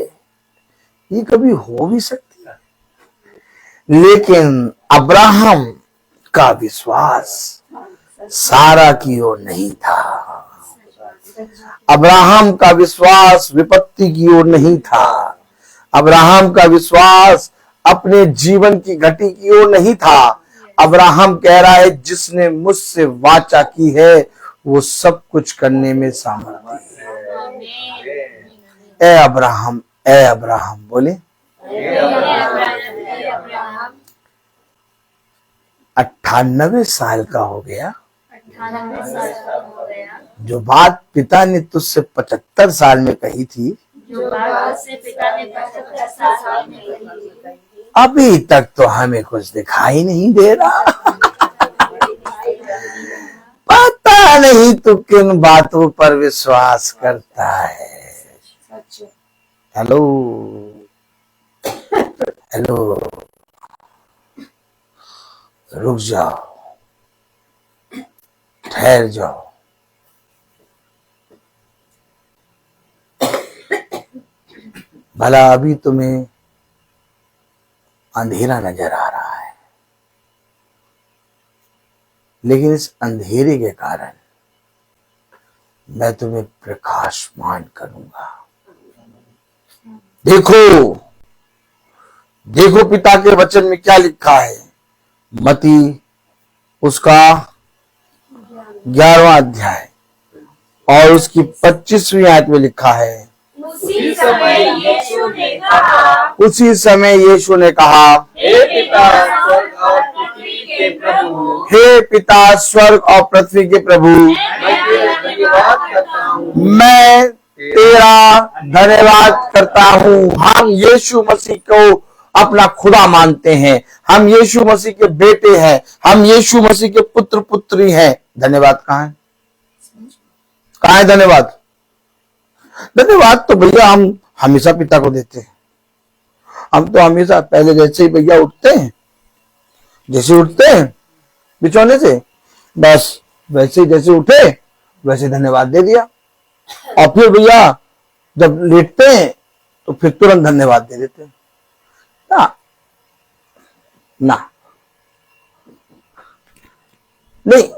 ये कभी हो भी सकती है? लेकिन अब्राहम का विश्वास सारा की ओर नहीं था। अब्राहम का विश्वास विपत्ति की ओर नहीं था। अब्राहम का विश्वास अपने जीवन की घटी की ओर नहीं था। अब्राहम कह रहा है जिसने मुझसे वाचा की है वो सब कुछ करने में सामर्थ्य है। ए अब्राहम, ए अब्राहम बोले 98 साल का हो गया। जो बात पिता ने तुझसे 75 साल में कही थी, जो बात से पिता ने 75 साल में कही थी, अभी तक तो हमें कुछ दिखाई नहीं दे रहा। पता नहीं तू किन बातों पर विश्वास करता है। हेलो हेलो, रुक जाओ, ठहर जाओ। भला अभी तुम्हें अंधेरा नजर आ रहा है, लेकिन इस अंधेरे के कारण मैं तुम्हें प्रकाशमान करूंगा। देखो देखो पिता के वचन में क्या लिखा है। मती उसका 11वां अध्याय और उसकी 25वीं आयत में लिखा है, उसी समय यीशु ने कहा, उसी समय यीशु ने कहा, हे पिता स्वर्ग और पृथ्वी के प्रभु, हे पिता स्वर्ग और पृथ्वी के प्रभु, मैं तेरा धन्यवाद करता हूँ। मैं तेरा धन्यवाद करता हूँ। हम यीशु मसीह को अपना खुदा मानते हैं। हम यीशु मसीह के बेटे हैं। हम यीशु मसीह के पुत्र पुत्री हैं। धन्यवाद कहाँ है? कहाँ है धन्यवाद? धन्यवाद तो भैया हम हमेशा पिता को देते हैं। हम तो हमेशा पहले जैसे ही भैया उठते हैं, जैसे उठते हैं बिछौने से, बस वैसे ही जैसे उठे वैसे धन्यवाद दे दिया। और फिर भैया जब लेटते हैं तो फिर तुरंत धन्यवाद दे देते हैं ना। ना नहीं,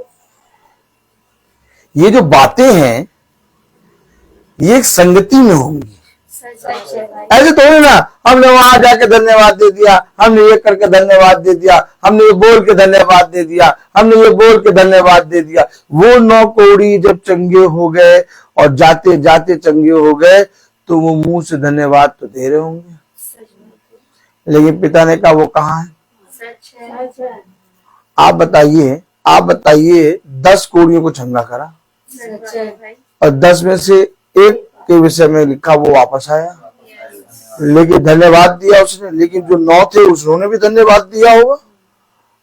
ये जो बातें हैं ये एक संगति में होंगी। ऐसे थोड़ी ना हमने वहां जाके धन्यवाद दे दिया, हमने ये करके धन्यवाद दे दिया, हमने ये बोल के धन्यवाद दे दिया, हमने ये बोल के धन्यवाद दे दिया। वो 9 कौड़ी जब चंगे हो गए और जाते जाते चंगे हो गए तो वो मुंह से धन्यवाद तो दे रहे होंगे, लेकिन पिता ने कहा वो कहाँ है? आप बताइए 10 कौड़ियों को चंगा करा और 10 में से एक के विषय में लिखा वो वापस आया, लेकिन धन्यवाद दिया उसने। लेकिन जो 9 थे उन्होंने भी धन्यवाद दिया होगा,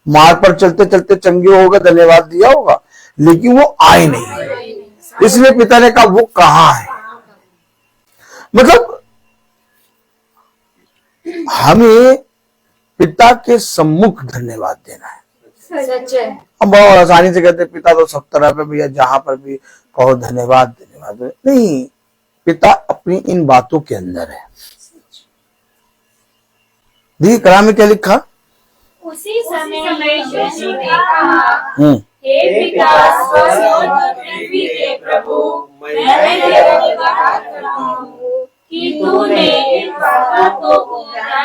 मार पर चलते चलते चंगे हो गए, धन्यवाद दिया होगा, लेकिन वो आए नहीं। इसलिए पिता ने कहा वो कहाँ है? मतलब हमें पिता के सम्मुख धन्यवाद देना है। हम बहुत आसानी से कहते पिता तो सब तरह पे भैया, जहां पर भी कहो धन्यवाद धन्यवाद, नहीं, पिता अपनी इन बातों के अंदर है। देखिए कलाम में क्या लिखा, उसी समय यीशु ने कहा, हे पिता स्वर्ग और पृथ्वी के प्रभु, मैं तेरा धन्यवाद करता हूँ कि तूने इन बातों को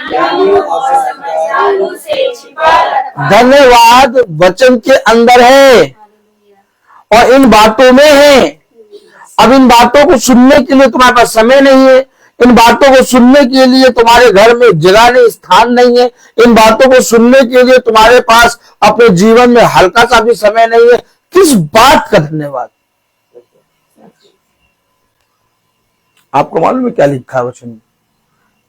ज्ञानियों और समझदारों से छिपा रखा। धन्यवाद वचन के अंदर है और इन बातों में है। अब इन बातों को सुनने के लिए तुम्हारे पास समय नहीं है, इन बातों को सुनने के लिए तुम्हारे घर में जगह नहीं, स्थान नहीं है, इन बातों को सुनने के लिए तुम्हारे पास अपने जीवन में हल्का सा भी समय नहीं है। किस बात का धन्यवाद? आपको मालूम है क्या लिखा है वचन में?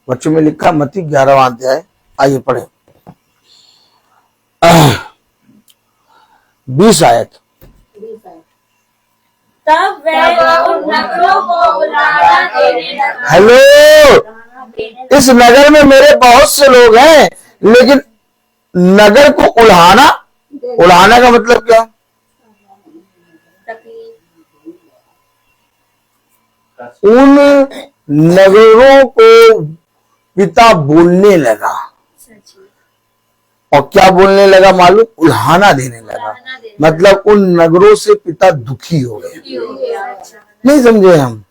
वचन में लिखा मत्ती 11वां अध्याय, आइए पढ़े 20 आयत। तब वह उन नगरों को उलाहना देने लगा। हेलो, इस नगर में मेरे बहुत से लोग हैं, लेकिन नगर को उड़ाना, उड़ाना का मतलब क्या? उन नगरों को पिता बोलने लगा, और क्या बोलने लगा मालूम? उल्हाना देने लगा। मतलब उन नगरों से पिता दुखी हो गए। नहीं समझे हम?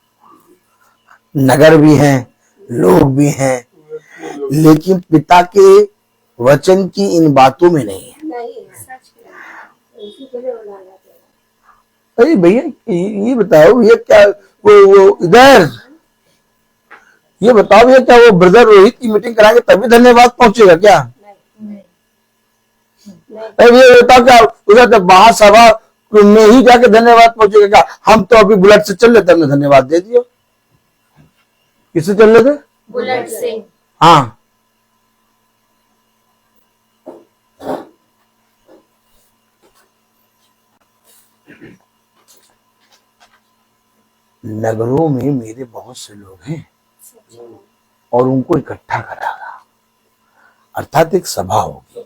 नगर भी हैं, लोग भी हैं, लेकिन पिता के वचन की इन बातों में नहीं है। अरे भैया ये बताओ, भैया क्या वो इधर ये बताओ भैया, क्या वो ब्रदर रोहित की मीटिंग कराएंगे तभी धन्यवाद पहुंचेगा क्या? अरे भैया बताओ, क्या उधर जब महासभा में ही जाके धन्यवाद पहुंचेगा क्या? हम तो अभी बुलेट से चल लेते, हमने धन्यवाद दे दिया। किससे चल लेते? बुलेट से। हाँ, नगरों में मेरे बहुत से लोग हैं और उनको इकट्ठा करागा, अर्थात एक सभा होगी,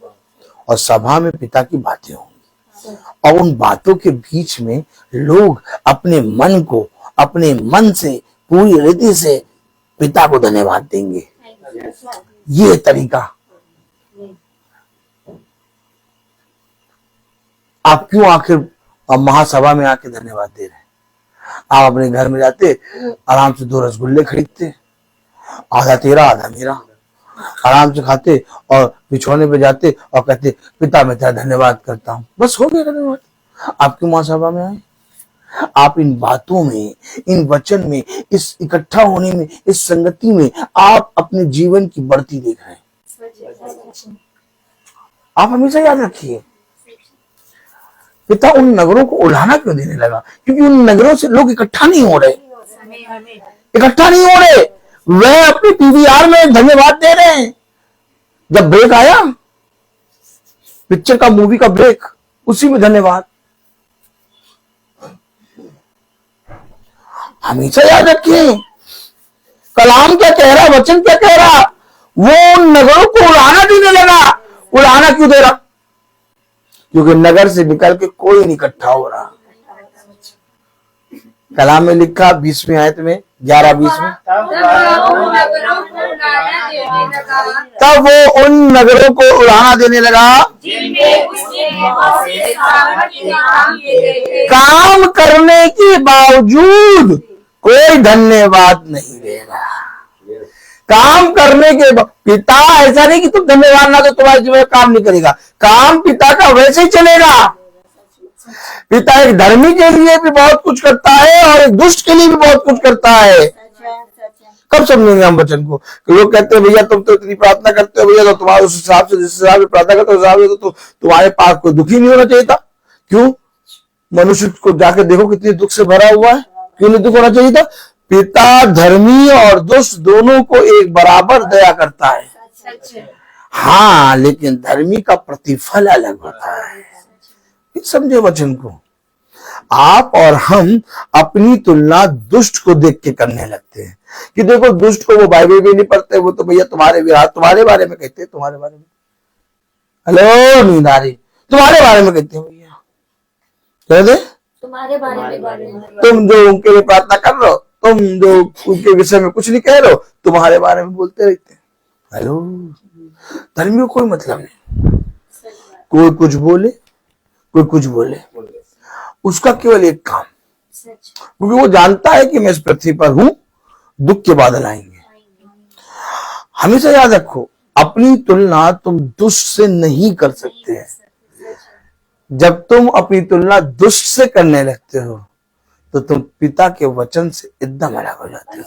और सभा में पिता की बातें होंगी, और उन बातों के बीच में लोग अपने मन को, अपने मन से, पूरी रीति से पिता को धन्यवाद देंगे। ये तरीका। आप क्यों आखिर महासभा में आके धन्यवाद दे रहे हैं? आप अपने घर में जाते, आराम से 2 रसगुल्ले खरीदते, आधा तेरा आधा मेरा, आराम से खाते और बिछौने पे जाते और कहते पिता मैं तेरा धन्यवाद करता हूं, बस हो गया धन्यवाद। आप क्यों महासभा में आए? आप इन बातों में, इन वचन में, इस इकट्ठा होने में, इस संगति में आप अपने जीवन की बढ़ती देख रहे हैं। आप हमेशा याद रखिए, पिता उन नगरों को उड़ाना क्यों देने लगा? क्योंकि उन नगरों से लोग इकट्ठा नहीं हो रहे, इकट्ठा नहीं हो रहे। वह अपने पीवीआर में धन्यवाद दे रहे हैं। जब ब्रेक आया, पिक्चर का, मूवी का ब्रेक, उसी में धन्यवाद। हमेशा याद रखिए, कलाम क्या कह रहा, वचन क्या कह रहा। वो उन नगरों को उड़ाना देने लगा। उड़ाना क्यों दे रहा? क्योंकि नगर से निकल के कोई नहीं इकट्ठा हो रहा। कलाम में लिखा 20वीं आयत में, 11-20 में, तब वो उन नगरों को उड़ाना देने लगा काम करने के बावजूद कोई धन्यवाद नहीं देगा। काम करने के पिता, ऐसा नहीं कि तुम धन्यवाद ना दो तुम्हारे जीवन में काम नहीं करेगा। काम पिता का वैसे ही चलेगा। पिता एक धर्मी के लिए भी बहुत कुछ करता है और एक दुष्ट के लिए भी बहुत कुछ करता है। कब समझेंगे हम वचन को? लोग कहते हैं भैया तुम तो इतनी प्रार्थना करते हो, भैया तो तुम्हारे उस हिसाब से, जिस हिसाब से प्रार्थना करते हो उस हिसाब से तो तुम्हारे पास कोई दुखी नहीं होना चाहिए था। क्यों? मनुष्य को जाके देखो कितने दुख से भरा हुआ है, क्यों नहीं दुख होना चाहिए था? पिता धर्मी और दुष्ट दोनों को एक बराबर दया करता है। हाँ, लेकिन धर्मी का प्रतिफल अलग होता है। समझे वचन को? आप और हम अपनी तुलना दुष्ट को देख के करने लगते हैं कि देखो दुष्ट को वो बाइबल भी नहीं पढ़ते, वो तो भैया तुम्हारे बारे में कहते हैं, तुम्हारे बारे में, हेलो नींद आ रही, तुम्हारे बारे में कहते हैं भैया, कह दे तुम्हारे बारे में, तुम जो उनके लिए प्रार्थना कर रहे हो, तुम जो उनके विषय में कुछ नहीं कह रहे हो, तुम्हारे बारे में बोलते रहते हैं। हेलो, धर्मी को कोई मतलब नहीं, कोई कुछ बोले, कोई कुछ बोले, उसका केवल एक काम, क्योंकि वो जानता है कि मैं इस पृथ्वी पर हूं, दुख के बादल आएंगे। हमेशा याद रखो, अपनी तुलना तुम दुष्ट से नहीं कर सकते हैं। जब तुम अपनी तुलना दुष्ट से करने लगते हो तो तुम पिता के वचन से एकदम अलग हो जाते हो।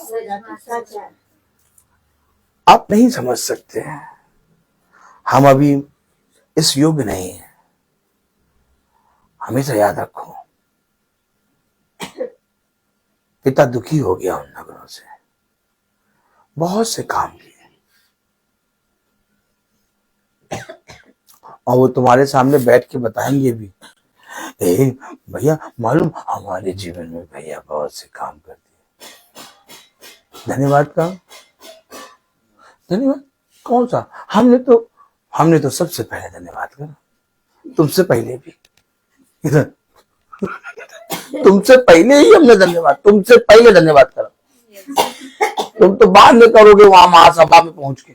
आप नहीं समझ सकते हैं, हम अभी इस योग्य नहीं है। हमेशा याद रखो, पिता दुखी हो गया उन नगरों से, बहुत से काम किए, और वो तुम्हारे सामने बैठ के बताएंगे भी, भैया मालूम हमारे जीवन में भैया बहुत से काम कर दिए। धन्यवाद का धन्यवाद कौन सा? हमने तो हमने तो सबसे पहले धन्यवाद करा, तुमसे पहले भी इधर तुमसे पहले ही हमने धन्यवाद, तुमसे पहले धन्यवाद करा। तुम तो बाद में करोगे वहां महासभा में पहुंच के।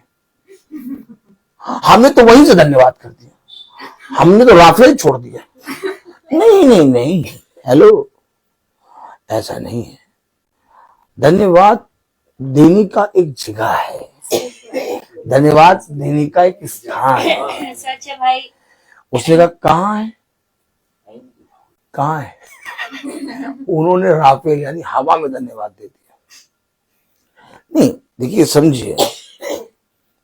हमने तो वहीं से धन्यवाद कर दिया, हमने तो राफेल ही छोड़ दिया। नहीं नहीं नहीं, हेलो, ऐसा नहीं है। धन्यवाद देने का एक जगह है, धन्यवाद देने का एक स्थान है। सच है भाई। उसने कहा कहाँ है, कहाँ है? उन्होंने राफेल यानी हवा में धन्यवाद दे दिया। नहीं देखिए, समझिए,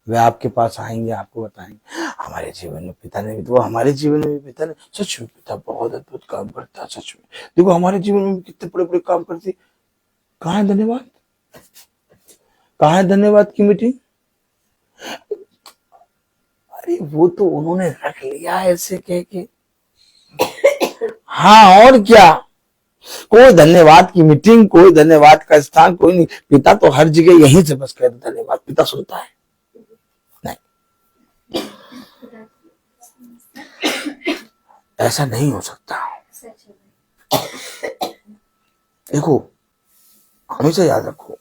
वे आपके पास आएंगे, आपको बताएंगे हमारे जीवन में पिता ने भी, तो हमारे जीवन में भी पिता ने, सच में पिता बहुत अद्भुत काम करता, सच में। देखो हमारे जीवन में कितने बड़े बड़े काम करती। कहाँ है धन्यवाद, कहाँ है धन्यवाद की मीटिंग? अरे वो तो उन्होंने रख लिया ऐसे कह के। हाँ और क्या, कोई धन्यवाद की मीटिंग, कोई धन्यवाद का स्थान कोई नहीं। पिता तो हर जगह यहीं से बस कहते धन्यवाद, पिता सुनता है नहीं, ऐसा नहीं हो सकता। देखो हमेशा याद रखो,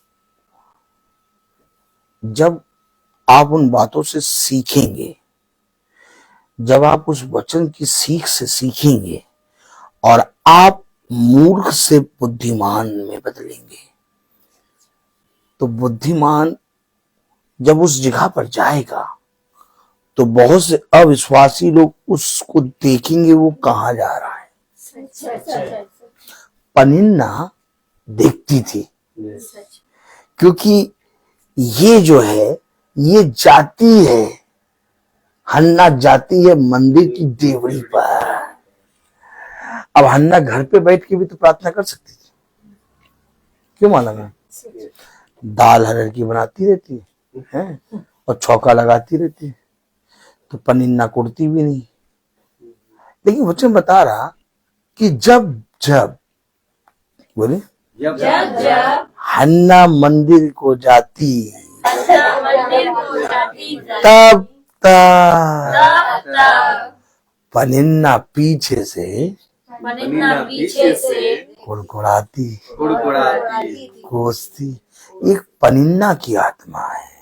जब आप उन बातों से सीखेंगे, जब आप उस वचन की सीख से सीखेंगे और आप मूर्ख से बुद्धिमान में बदलेंगे, तो बुद्धिमान जब उस जगह पर जाएगा तो बहुत से अविश्वासी लोग उसको देखेंगे वो कहां जा रहा है। पनिन्ना देखती थी, क्योंकि ये जो है ये जाती है, हन्ना जाती है मंदिर की देवड़ी पर। अब हन्ना घर पे बैठ के भी तो प्रार्थना कर सकती थी, क्यों माना मैं? दाल हरहर की बनाती रहती है और छौका लगाती रहती है, तो पनिन्ना कुड़ती भी नहीं। लेकिन वचन बता रहा कि जब जब बोले हन्ना मंदिर को जाती, तब पनिन्ना पीछे से कुड़कुड़ाती, कोसती। एक पनिन्ना की आत्मा है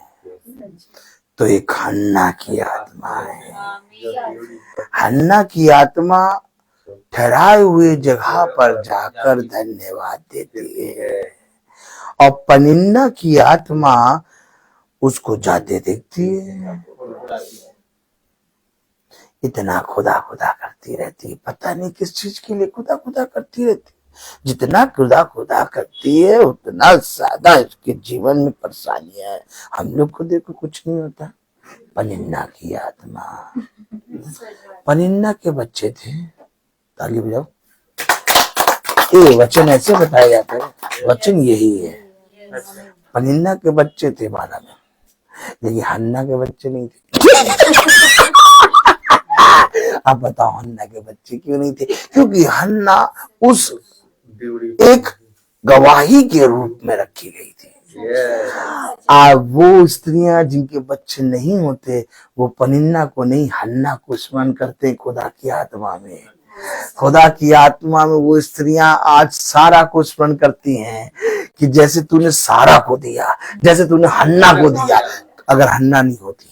तो एक हन्ना की आत्मा है। हन्ना की आत्मा ठहराए हुए जगह पर जाकर धन्यवाद देती है और पनिन्ना की आत्मा उसको जाते देखती है। इतना खुदा खुदा करती रहती है, पता नहीं किस चीज के लिए खुदा खुदा करती रहती है। जितना खुदा खुदा करती है उतना ज्यादा इसके जीवन में परेशानियां है। हम लोग को देखो कुछ नहीं होता। पनिन्ना की आत्मा, पनिन्ना के बच्चे थे, ताली बजाओ। ये वचन ऐसे बताया जाता है, वचन यही है। पनिन्ना के बच्चे थे माना में, लेकिन हन्ना के बच्चे नहीं थे। आप बताओ हन्ना के बच्चे क्यों नहीं थे? क्योंकि हन्ना उस एक गवाही के रूप में रखी गई थी। वो स्त्रियां जिनके बच्चे नहीं होते वो पनिन्ना को नहीं हन्ना को स्मरण करते खुदा की आत्मा में। खुदा की आत्मा में वो स्त्रियां आज सारा को स्मरण करती हैं कि जैसे तूने सारा को दिया, जैसे तूने हन्ना को दिया। अगर हन्ना नहीं होती,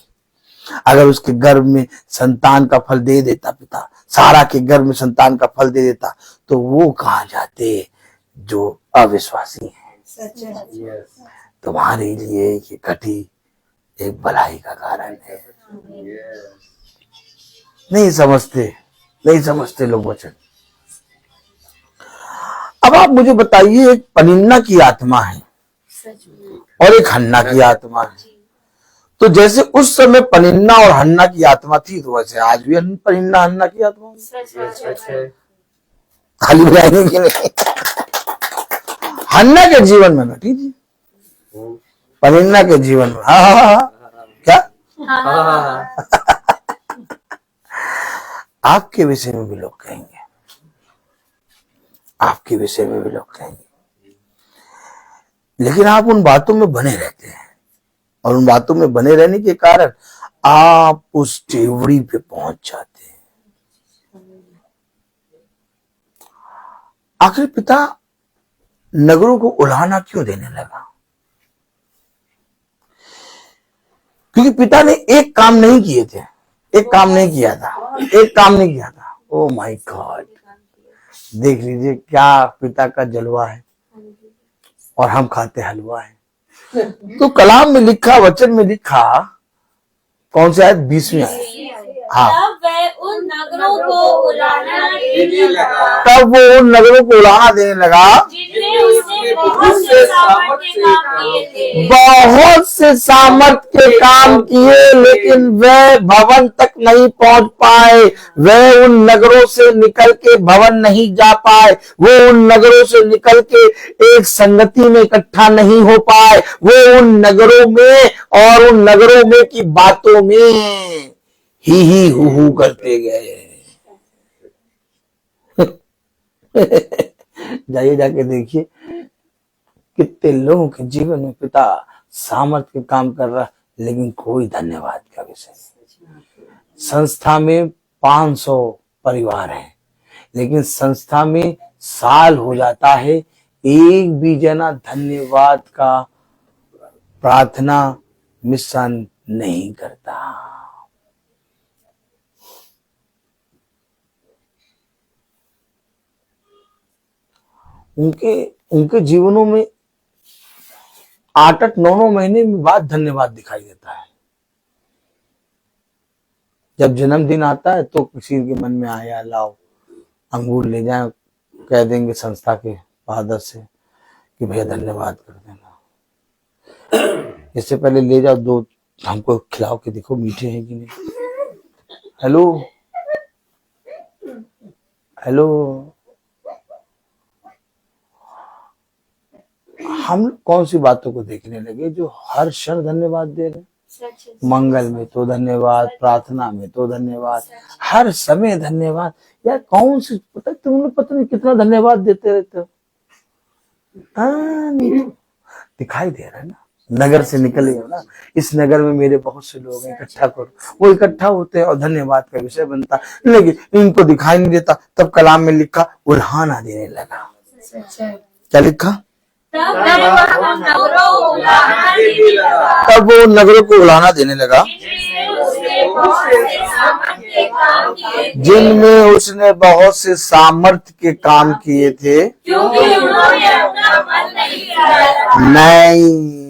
अगर उसके गर्भ में संतान का फल दे देता पिता, सारा के गर्भ में संतान का फल दे देता, तो वो कहाँ जाते जो अविश्वासी हैं। तुम्हारे लिए ये घटी एक भलाई का कारण है। नहीं समझते लोग वचन। अब आप मुझे बताइए, एक पनिन्ना की आत्मा है और एक हन्ना की आत्मा है। तो जैसे उस समय पनिन्ना और हन्ना की आत्मा थी, तो वैसे आज भी पनिन्ना हन्ना की आत्मा खाली बुलाएंगे कि नहीं? हन्ना के जीवन में बैठी थी, पनिन्ना के जीवन में क्या आपके विषय में भी लोग कहेंगे, आपके विषय में भी लोग कहेंगे। लेकिन आप उन बातों में बने रहते हैं और उन बातों में बने रहने के कारण आप उस टेवड़ी पे पहुंच जाते हैं। आखिर पिता नगरों को उलाहना क्यों देने लगा? क्योंकि पिता ने एक काम नहीं किए थे, एक काम नहीं किया था। ओ माय गॉड, देख लीजिए क्या पिता का जलवा है और हम खाते हलवा है। तो कलाम में लिखा, वचन में लिखा, कौन सी आयत? 20वीं आयत। हाँ, तब वह उन नगरों को उलाहना देने लगा तब वो उन नगरों को उलाहना देने लगा जिनमें उसने बहुत से सामर्थ्य के काम किए थे। बहुत से सामर्थ्य के काम किए, लेकिन वह भवन तक नहीं पहुंच पाए। वह उन नगरों से निकल के भवन नहीं जा पाए। वो उन नगरों से निकल के एक संगति में इकट्ठा नहीं हो पाए। वो उन नगरों में और उन नगरों में की बातों में ही हु करते गए। जाइए, जाके देखिए कितने लोगों के जीवन में पिता सामर्थ्य के काम कर रहा, लेकिन कोई धन्यवाद का विषय नहीं। संस्था में 500 परिवार हैं, लेकिन संस्था में साल हो जाता है, एक भी जना धन्यवाद का प्रार्थना मिशन नहीं करता। उनके जीवनों में 8-8, 9-9 महीने में बाद धन्यवाद दिखाई देता है। जब जन्मदिन आता है तो किसी के मन में आया, लाओ अंगूर ले जाए, कह देंगे संस्था के फादर से कि भैया धन्यवाद कर देना। इससे पहले ले जाओ, 2 हमको खिलाओ के देखो मीठे हैं कि नहीं। हेलो हेलो, हम कौन सी बातों को देखने लगे जो हर क्षण धन्यवाद दे रहे? मंगल में तो धन्यवाद, प्रार्थना में तो धन्यवाद, हर समय धन्यवाद। यार कौन सी, तुम लोग पता नहीं कितना धन्यवाद देते रहते हो। नहीं तो दिखाई दे रहा है ना, नगर से निकले हो ना, इस नगर में मेरे बहुत से लोग हैं, इकट्ठा करो। वो इकट्ठा होते हैं और धन्यवाद का विषय बनता, लेकिन इनको दिखाई नहीं देता। तब कलाम में लिखा उल्हाना देने लगा। क्या लिखा? तब वो नगरों को उलाहना देने लगा जिनमें उसने बहुत से सामर्थ्य के काम किए थे, क्योंकि उन्होंने अपना मन नहीं फिराया। नहीं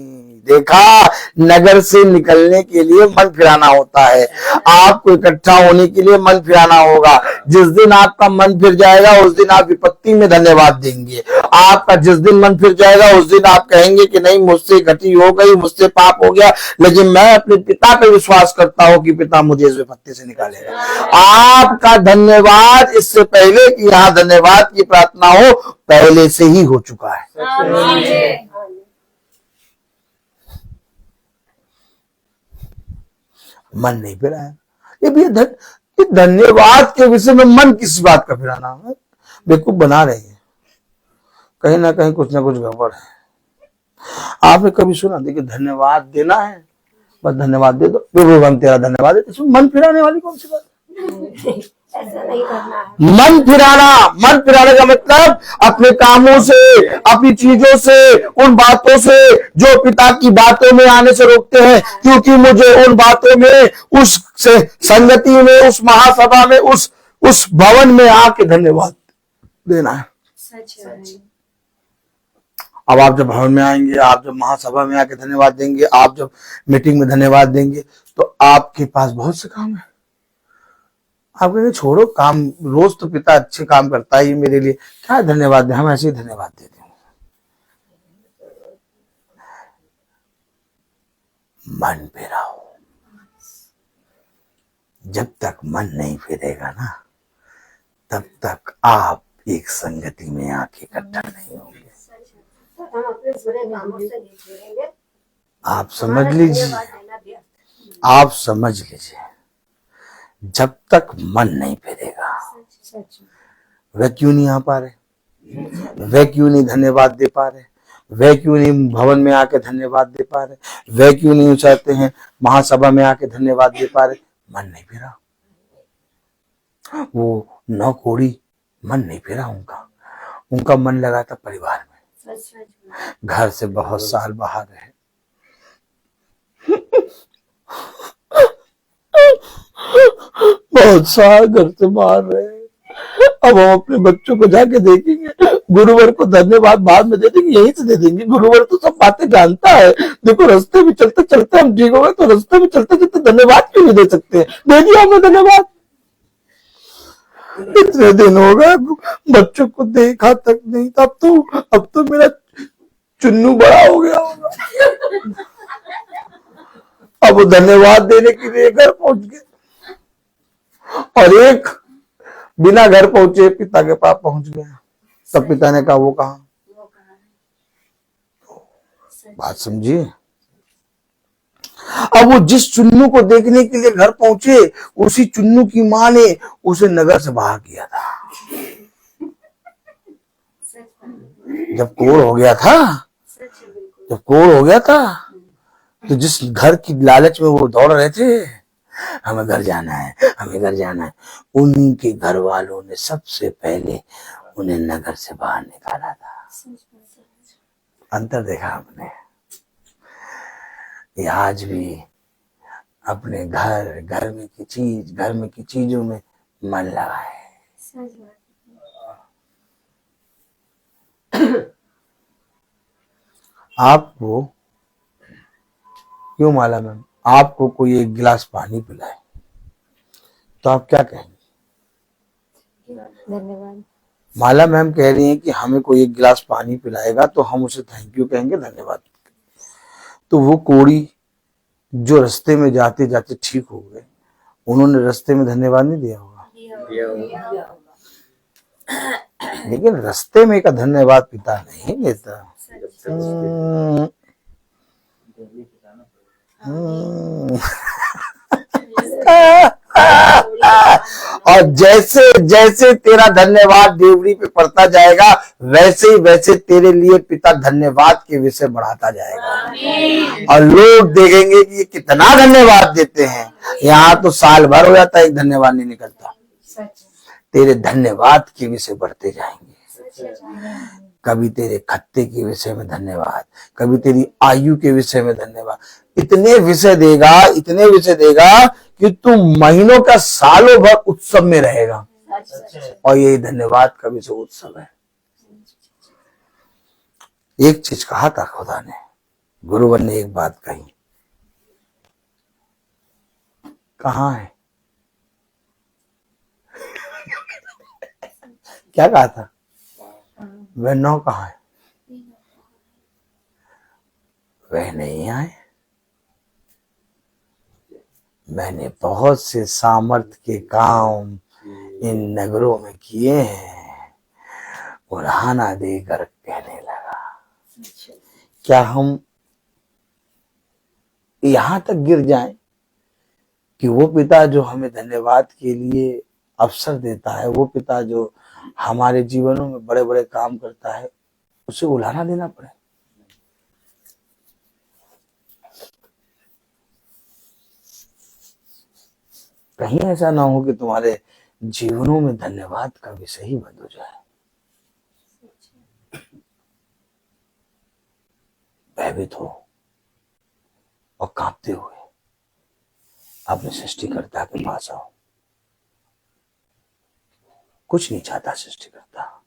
देखा, नगर से निकलने के लिए मन फिराना होता है। आपको इकट्ठा होने के लिए मन फिराना होगा। जिस दिन आपका मन फिर जाएगा उस दिन आप विपत्ति में धन्यवाद देंगे। आपका जिस दिन मन फिर जाएगा उस दिन आप कहेंगे कि नहीं, मुझसे गलती हो गई, मुझसे पाप हो गया, लेकिन मैं अपने पिता पे विश्वास करता हूं कि पिता मुझे इस विपत्ति से निकालेगा। आपका धन्यवाद इससे पहले कि यहाँ धन्यवाद की प्रार्थना हो, पहले से ही हो चुका है। मन नहीं फिराया। ये भी धन्यवाद के विषय में मन किस बात का फिराना है? बेवकूफ बना रहे हैं, कहीं ना कहीं कुछ ना कुछ गड़बड़ है। आपने कभी सुना? देखिए, धन्यवाद देना है, बस धन्यवाद दे दो, फिर हम तेरा धन्यवाद देते। मन फिराने वाली कौन सी बात? ऐसा नहीं करना है। मन फिराने का मतलब अपने कामों से, अपनी चीजों से, उन बातों से जो पिता की बातों में आने से रोकते हैं, क्योंकि मुझे उन बातों में, उस संगति में, उस महासभा में, उस भवन में आके धन्यवाद देना है। अब आप जब भवन में आएंगे, आप जब महासभा में आके धन्यवाद देंगे, आप जब मीटिंग में धन्यवाद देंगे, तो आपके पास बहुत से काम है। आप कहेंगे छोड़ो काम, रोज तो पिता अच्छे काम करता है मेरे लिए, क्या धन्यवाद दें, हम ऐसे ही धन्यवाद देते हैं। मन फिराओ। जब तक मन नहीं फिरेगा ना, तब तक आप एक संगति में आके इकट्ठा नहीं होंगे। हम अपने बुरे कामों से नहीं फिरेंगे। आप समझ लीजिए, आप समझ लीजिए, जब तक मन नहीं फिरेगा, वह क्यों नहीं आ पा रहे, वह क्यों नहीं धन्यवाद दे पा रहे, वह क्यों नहीं भवन में आके धन्यवाद दे पा रहे, वह क्यों नहीं चाहते हैं महासभा में आके धन्यवाद दे पा रहे। मन नहीं फिरा, वो 9 कोड़ी मन नहीं फिरा उनका मन लगा था परिवार में। घर से बहुत साल बाहर रहे, बहुत साल घर से बाहर रहे। अब हम अपने बच्चों को जाके देखेंगे, गुरुवर को धन्यवाद बाद में दे देंगे, यहीं से दे देंगे। गुरुवर तो सब बातें जानता है। देखो रास्ते में चलते चलते हम ठीक हो गए तो रास्ते में चलते चलते धन्यवाद क्यों नहीं दे सकते हैं? दे दिया हमने धन्यवाद। इतने दिन हो गए बच्चों को देखा तक नहीं था। अब तो मेरा चुन्नू बड़ा हो गया होगा। अब वो धन्यवाद देने के लिए घर पहुंच गए और एक बिना घर पहुंचे पिता के पास पहुंच गया। तब पिता ने कहा वो कहा, बात समझिए। अब वो जिस चुन्नू को देखने के लिए घर पहुंचे, उसी चुन्नू की मां ने उसे नगर से बाहर किया था। जब कोड़ हो गया था, तो जिस घर की लालच में वो दौड़ रहे थे, हमें घर जाना है, उन्हीं के घर वालों ने सबसे पहले उन्हें नगर से बाहर निकाला था। अंतर देखा आपने? ये आज भी अपने घर में की चीजों में मन लगा है। आपको क्यों माला मैम, आपको कोई एक गिलास पानी पिलाए तो आप क्या कहेंगे? धन्यवाद। माला मैम कह रही हैं कि हमें कोई एक गिलास पानी पिलाएगा तो हम उसे थैंक यू कहेंगे, धन्यवाद। तो वो कोड़ी जो रास्ते में जाते जाते ठीक हो गए, उन्होंने रास्ते में धन्यवाद नहीं दिया होगा? लेकिन रास्ते में का धन्यवाद पिता नहीं देता। और जैसे जैसे तेरा धन्यवाद देवड़ी पे पड़ता जाएगा, वैसे तेरे लिए पिता धन्यवाद के विषय बढ़ाता जाएगा। और लोग देखेंगे कि ये कितना धन्यवाद देते हैं। यहाँ तो साल भर हो जाता है एक धन्यवाद नहीं निकलता। तेरे धन्यवाद के विषय बढ़ते जाएंगे। कभी तेरे खत्ते के विषय में धन्यवाद, कभी तेरी आयु के विषय में धन्यवाद। इतने विषय देगा कि तू महीनों का सालों भर उत्सव में रहेगा। और ये धन्यवाद का विषय उत्सव है। एक चीज कहा था खुदा ने, गुरुवर ने एक बात कही, कहाँ है? क्या कहा था? वह 9 कहाँ है? वह नहीं आए। मैंने बहुत से सामर्थ्य के काम इन नगरों में किए हैं। उड़ाना देकर कहने लगा, क्या हम यहां तक गिर जाएं कि वो पिता जो हमें धन्यवाद के लिए अवसर देता है, वो पिता जो हमारे जीवनों में बड़े बड़े काम करता है, उसे उलाहना देना पड़े? कहीं ऐसा ना हो कि तुम्हारे जीवनों में धन्यवाद का विषय ही बंद हो जाए। भयभीत हो और कांपते हुए अपने सृष्टिकर्ता के पास आओ। कुछ नहीं चाहता सृष्टिकर्ता।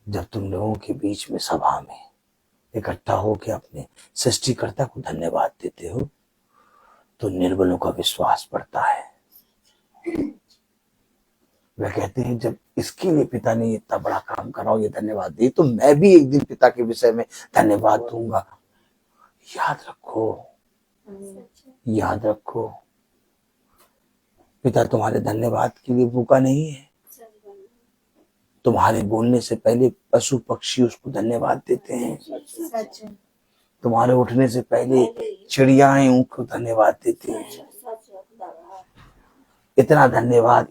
जब तुम लोगों के बीच में सभा में इकट्ठा हो के अपने सृष्टिकर्ता को धन्यवाद देते हो, तो निर्बलों का विश्वास बढ़ता है। वे कहते हैं जब इसके लिए पिता ने इतना बड़ा काम करा और ये धन्यवाद दी, तो मैं भी एक दिन पिता के विषय में धन्यवाद दूंगा। याद रखो, पिता तुम्हारे धन्यवाद के लिए भूखा नहीं है। तुम्हारे बोलने से पहले पशु पक्षी उसको धन्यवाद देते हैं। तुम्हारे उठने से पहले चिड़ियाएं उनको धन्यवाद देती हैं। इतना धन्यवाद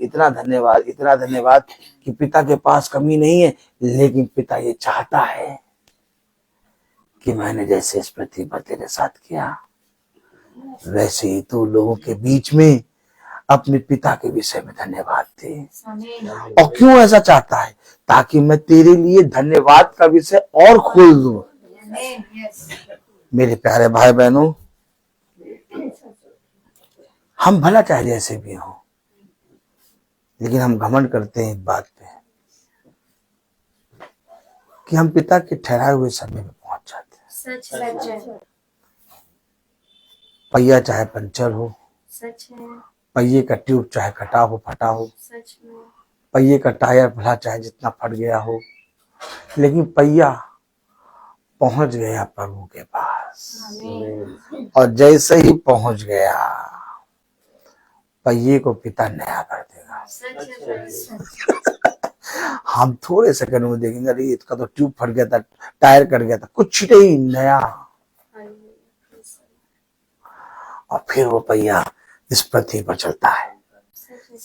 कि पिता के पास कमी नहीं है, लेकिन पिता ये चाहता है कि मैंने जैसे इस पृथ्वी पर तेरे साथ किया वैसे ही तू लोगों के बीच में अपने पिता के विषय में धन्यवाद दे। और क्यों ऐसा चाहता है? ताकि मैं तेरे लिए धन्यवाद का विषय और खोल दूं। मेरे प्यारे भाई बहनों, हम भला चाहे जैसे भी हो, लेकिन हम घमंड करते हैं इस बात पे कि हम पिता के ठहराए हुए समय में पहुंच जाते हैं। सच है, पहिया चाहे पंचर हो, सच है, पहिए का ट्यूब चाहे कटा हो फटा हो, सच में, पहिए का टायर भला चाहे जितना फट गया हो, लेकिन पहिया पहुंच गया प्रभु के पास। और जैसे ही पहुंच गया, पहिए को पिता नया कर देगा। सच है, हम थोड़े सेकंड में देखेंगे, अरे इसका तो ट्यूब फट गया था, टायर कट गया था, कुछ नहीं, नया। और फिर वो पहिया इस पृथ्वी पर चलता है।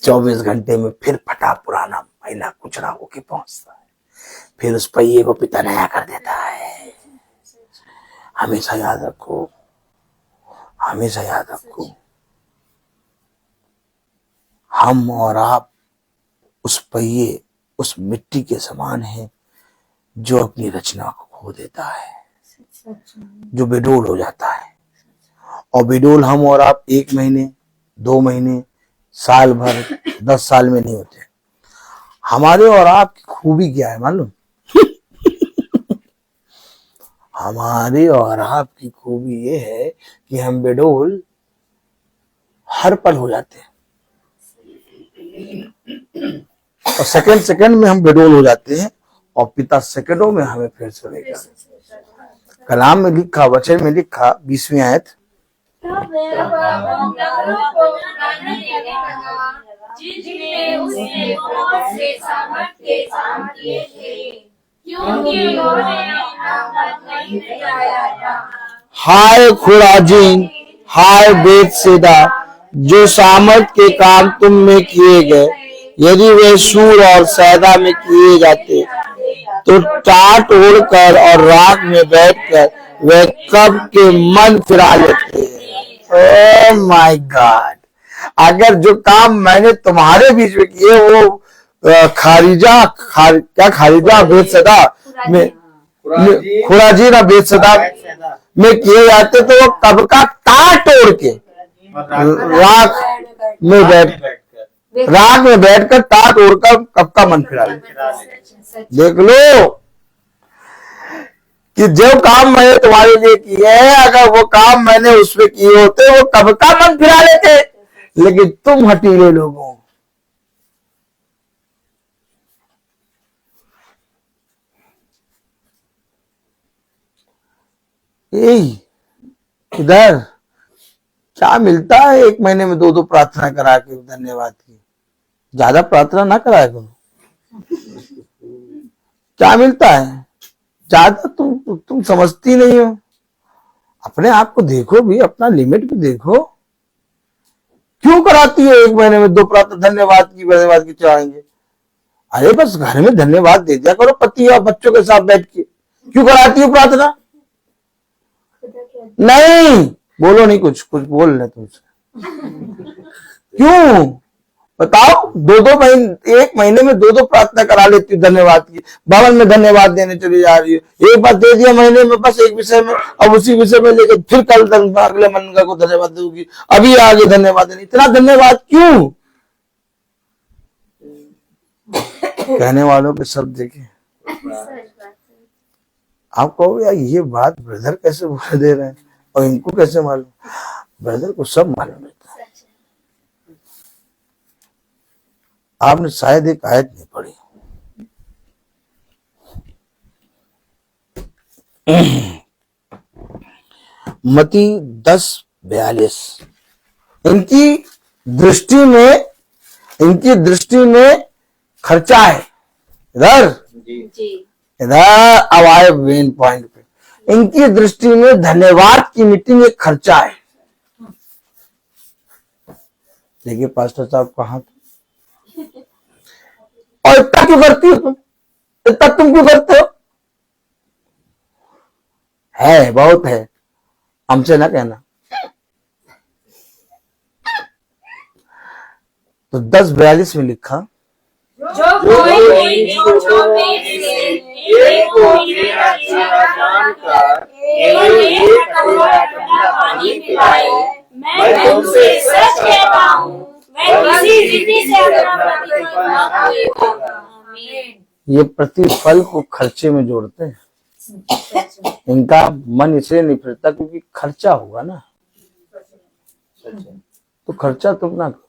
24 घंटे में फिर फटा पुराना मैला कुचरा होके पहुंचता है। फिर उस पहिए को पिता नया कर देता है। हमेशा याद रखो, हमेशा याद रखो, हम और आप उस पहिए, उस मिट्टी के समान है जो अपनी रचना को खो देता है, जो बेडोल हो जाता है। और बेडोल हम और आप 1 महीने, 2 महीने, साल भर, 10 साल में नहीं होते। हमारे और आपकी खूबी क्या है मालूम? हमारे और आपकी खूबी ये है कि हम बेडोल हर पल हो जाते हैं, और सेकंड सेकंड में हम बेडोल हो जाते हैं, और पिता सेकंडों में हमें फिर से लेगा। कलाम में लिखा, वचन में लिखा, 20वीं आयत, जिसने उसने बहुत से सामर्थ के काम किए थे, क्योंकि उन्होंने अपना मन नहीं फिराया था। हाय खुराजीन, हाय बेतसैदा, जो सामर्थ के काम तुम में किए गए, यदि वे सूर और सैदा में किए जाते तो टाट ओढ़कर और राख में बैठकर वे कब के मन फिरा लेते। ओह माय गॉड, अगर जो काम मैंने तुम्हारे बीच में किए वो खारिजा बेतसैदा में, खुराजीन और बेतसैदा में किए जाते तो वो कब का टाट ओढ़ के राख में बैठकर टाट ओढ़कर कब का मन फिरा लेते। देख लो कि जो काम मैंने तुम्हारे लिए किए हैं, अगर वो काम मैंने उसमें किए होते वो कब का मन फिरा लेते, लेकिन तुम हटीले लोगों, इधर क्या मिलता है 1 महीने में 2-2 प्रार्थना करा के धन्यवाद की? ज्यादा प्रार्थना ना कराया करो। क्या मिलता है? ज्यादा तुम समझती नहीं हो। अपने आप को देखो भी, अपना लिमिट भी देखो। क्यों कराती है 1 महीने में 2 प्रार्थना धन्यवाद की चढ़ाएंगे? अरे बस घर में धन्यवाद दे दिया करो पति और बच्चों के साथ बैठ के। क्यों कराती हो प्रार्थना? नहीं बोलो, नहीं कुछ बोल रहे तुमसे। क्यों बताओ? 2-2 महीने, 1 महीने में 2-2 प्रार्थना करा लेती हूँ धन्यवाद की। भवन में धन्यवाद देने चली जा रही है। एक बार दे दिया महीने में बस एक विषय में, अब उसी विषय में लेकर फिर कल अगले मंगल को धन्यवाद दूंगी, अभी आगे धन्यवाद देने। इतना धन्यवाद क्यों? कहने वालों के शब्द देखे, आप कहोगे यार ये बात ब्रदर कैसे बोल दे रहे हैं और इनको कैसे मालूम? ब्रदर को सब मालूम रहता है। आपने शायद एक आयत नहीं पढ़ी। मत्ती 10:42। इनकी दृष्टि में खर्चा है। इधर अब आए मेन पॉइंट पे। इनकी दृष्टि में धन्यवाद की मीटिंग एक खर्चा है। देखिए पास्टर साहब कहाँ थे? और इतना क्यों करती हो तुम? इतना तुम क्यों करते हो? है, बहुत है, हमसे ना कहना। तो 10:42 में लिखा, जो कोई मुझको में से एक को मेरा चेहरा जानकर केवल एक कटोरा ठंडा पानी पिलाए, मैं तुमसे सच कहता हूँ, वह किसी रीति से अपना प्रतिफल न खोएगा। आमीन। ये प्रतिफल को खर्चे में जोड़ते हैं। इनका मन इसलिए नहीं फिरता क्योंकि खर्चा होगा ना, तो खर्चा तुम ना करो।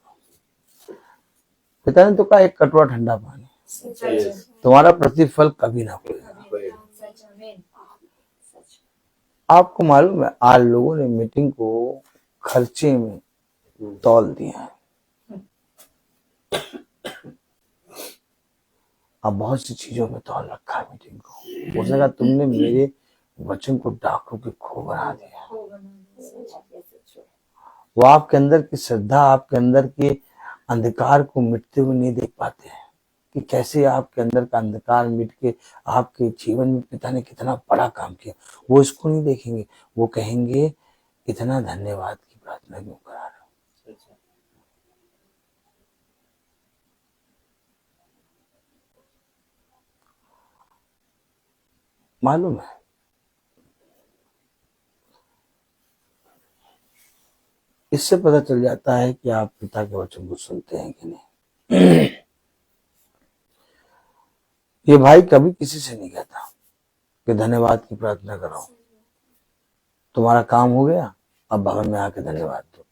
पिता ने तो कहा एक कटोरा ठंडा पानी, तुम्हारा प्रतिफल कभी ना होगा। आपको मालूम है आज लोगों ने मीटिंग को खर्चे में तौल दिया है। अब बहुत सी चीजों में तौल रखा है मीटिंग को। हो सका तुमने मेरे वचन को डाकू के खो बना दिया। वो आपके अंदर की श्रद्धा, आपके अंदर के अंधकार को मिटते हुए नहीं देख पाते हैं कि कैसे आपके अंदर का अंधकार मिट के आपके जीवन में पिता ने कितना बड़ा काम किया। वो इसको नहीं देखेंगे, वो कहेंगे इतना धन्यवाद की प्रार्थना क्यों करा रहे हो। मालूम है इससे पता चल जाता है कि आप पिता के वचन को सुनते हैं कि नहीं। ये भाई कभी किसी से नहीं कहता कि धन्यवाद की प्रार्थना करो, तुम्हारा काम हो गया, अब भवन में आके धन्यवाद दो।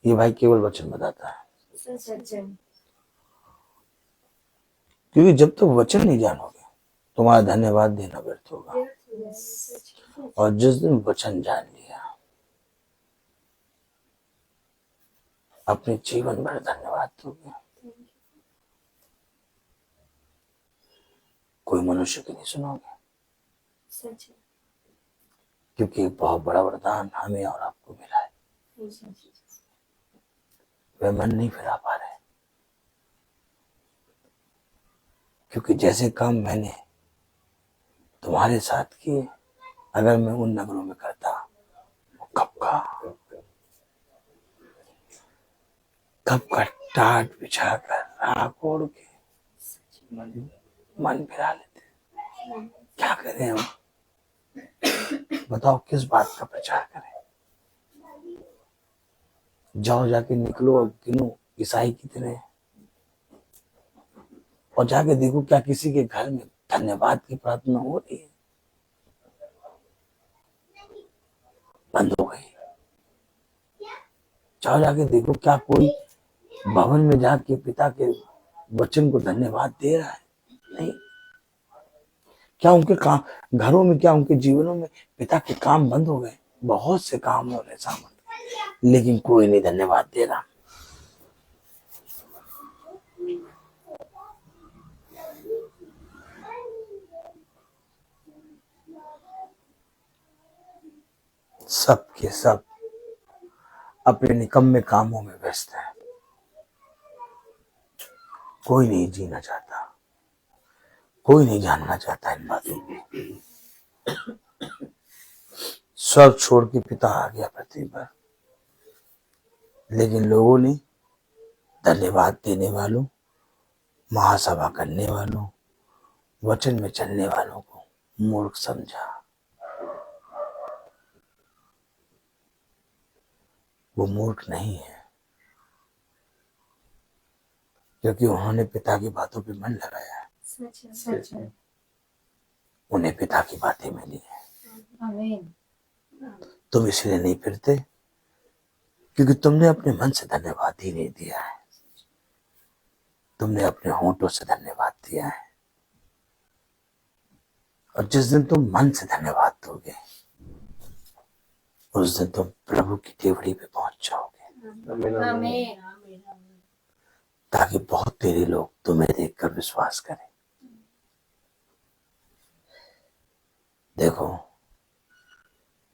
ये भाई केवल वचन बताता है, क्योंकि जब तक वचन नहीं जानोगे तुम्हारा धन्यवाद देना व्यर्थ होगा। और जिस दिन वचन जान लिया अपने जीवन भर धन्यवाद दोगे। कोई मनुष्य की नहीं सुनोगे, क्योंकि एक बहुत बड़ा वरदान हमें और आपको मिला है। वे मन नहीं फिरा पा रहे, क्योंकि जैसे काम मैंने तुम्हारे साथ किए अगर मैं उन नगरों में करता, वो कब का टाट बिछाकर राख ओढ़ के मन फिरा लेते। क्या करें हम, बताओ किस बात का प्रचार करें। जाओ जाके निकलो और गिनो ईसाई कितने हैं, और जाके देखो क्या किसी के घर में धन्यवाद की प्रार्थना हो रही है। बंद हो गई। जाओ जाके देखो क्या कोई भवन में जाके पिता के वचन को धन्यवाद दे रहा है। नहीं। क्या उनके काम घरों में, क्या उनके जीवनों में पिता के काम बंद हो गए? बहुत से काम हो रहे सामने, लेकिन कोई नहीं धन्यवाद दे रहा। सब के सब अपने निकम्मे कामों में व्यस्त है। कोई नहीं जीना चाहता, कोई नहीं जानना चाहता इन बातों को। सब छोड़ के पिता आ गया पृथ्वी पर, लेकिन लोगों ने धन्यवाद देने वालों, महासभा करने वालों, वचन में चलने वालों को मूर्ख समझा। वो मूर्ख नहीं है, क्योंकि उन्होंने पिता की बातों पे मन लगाया है। सच है। उन्हें पिता की बातें मिली है। आमीन। तुम इसलिए नहीं फिरते क्योंकि तुमने अपने मन से धन्यवाद ही नहीं दिया है, तुमने अपने होंठों से धन्यवाद दिया है। और जिस दिन तुम मन से धन्यवाद दोगे उस दिन तुम प्रभु की डेवड़ी पे पहुंच जाओगे। आमीन। ताकि बहुत तेरे लोग तुम्हें देखकर विश्वास करें। देखो,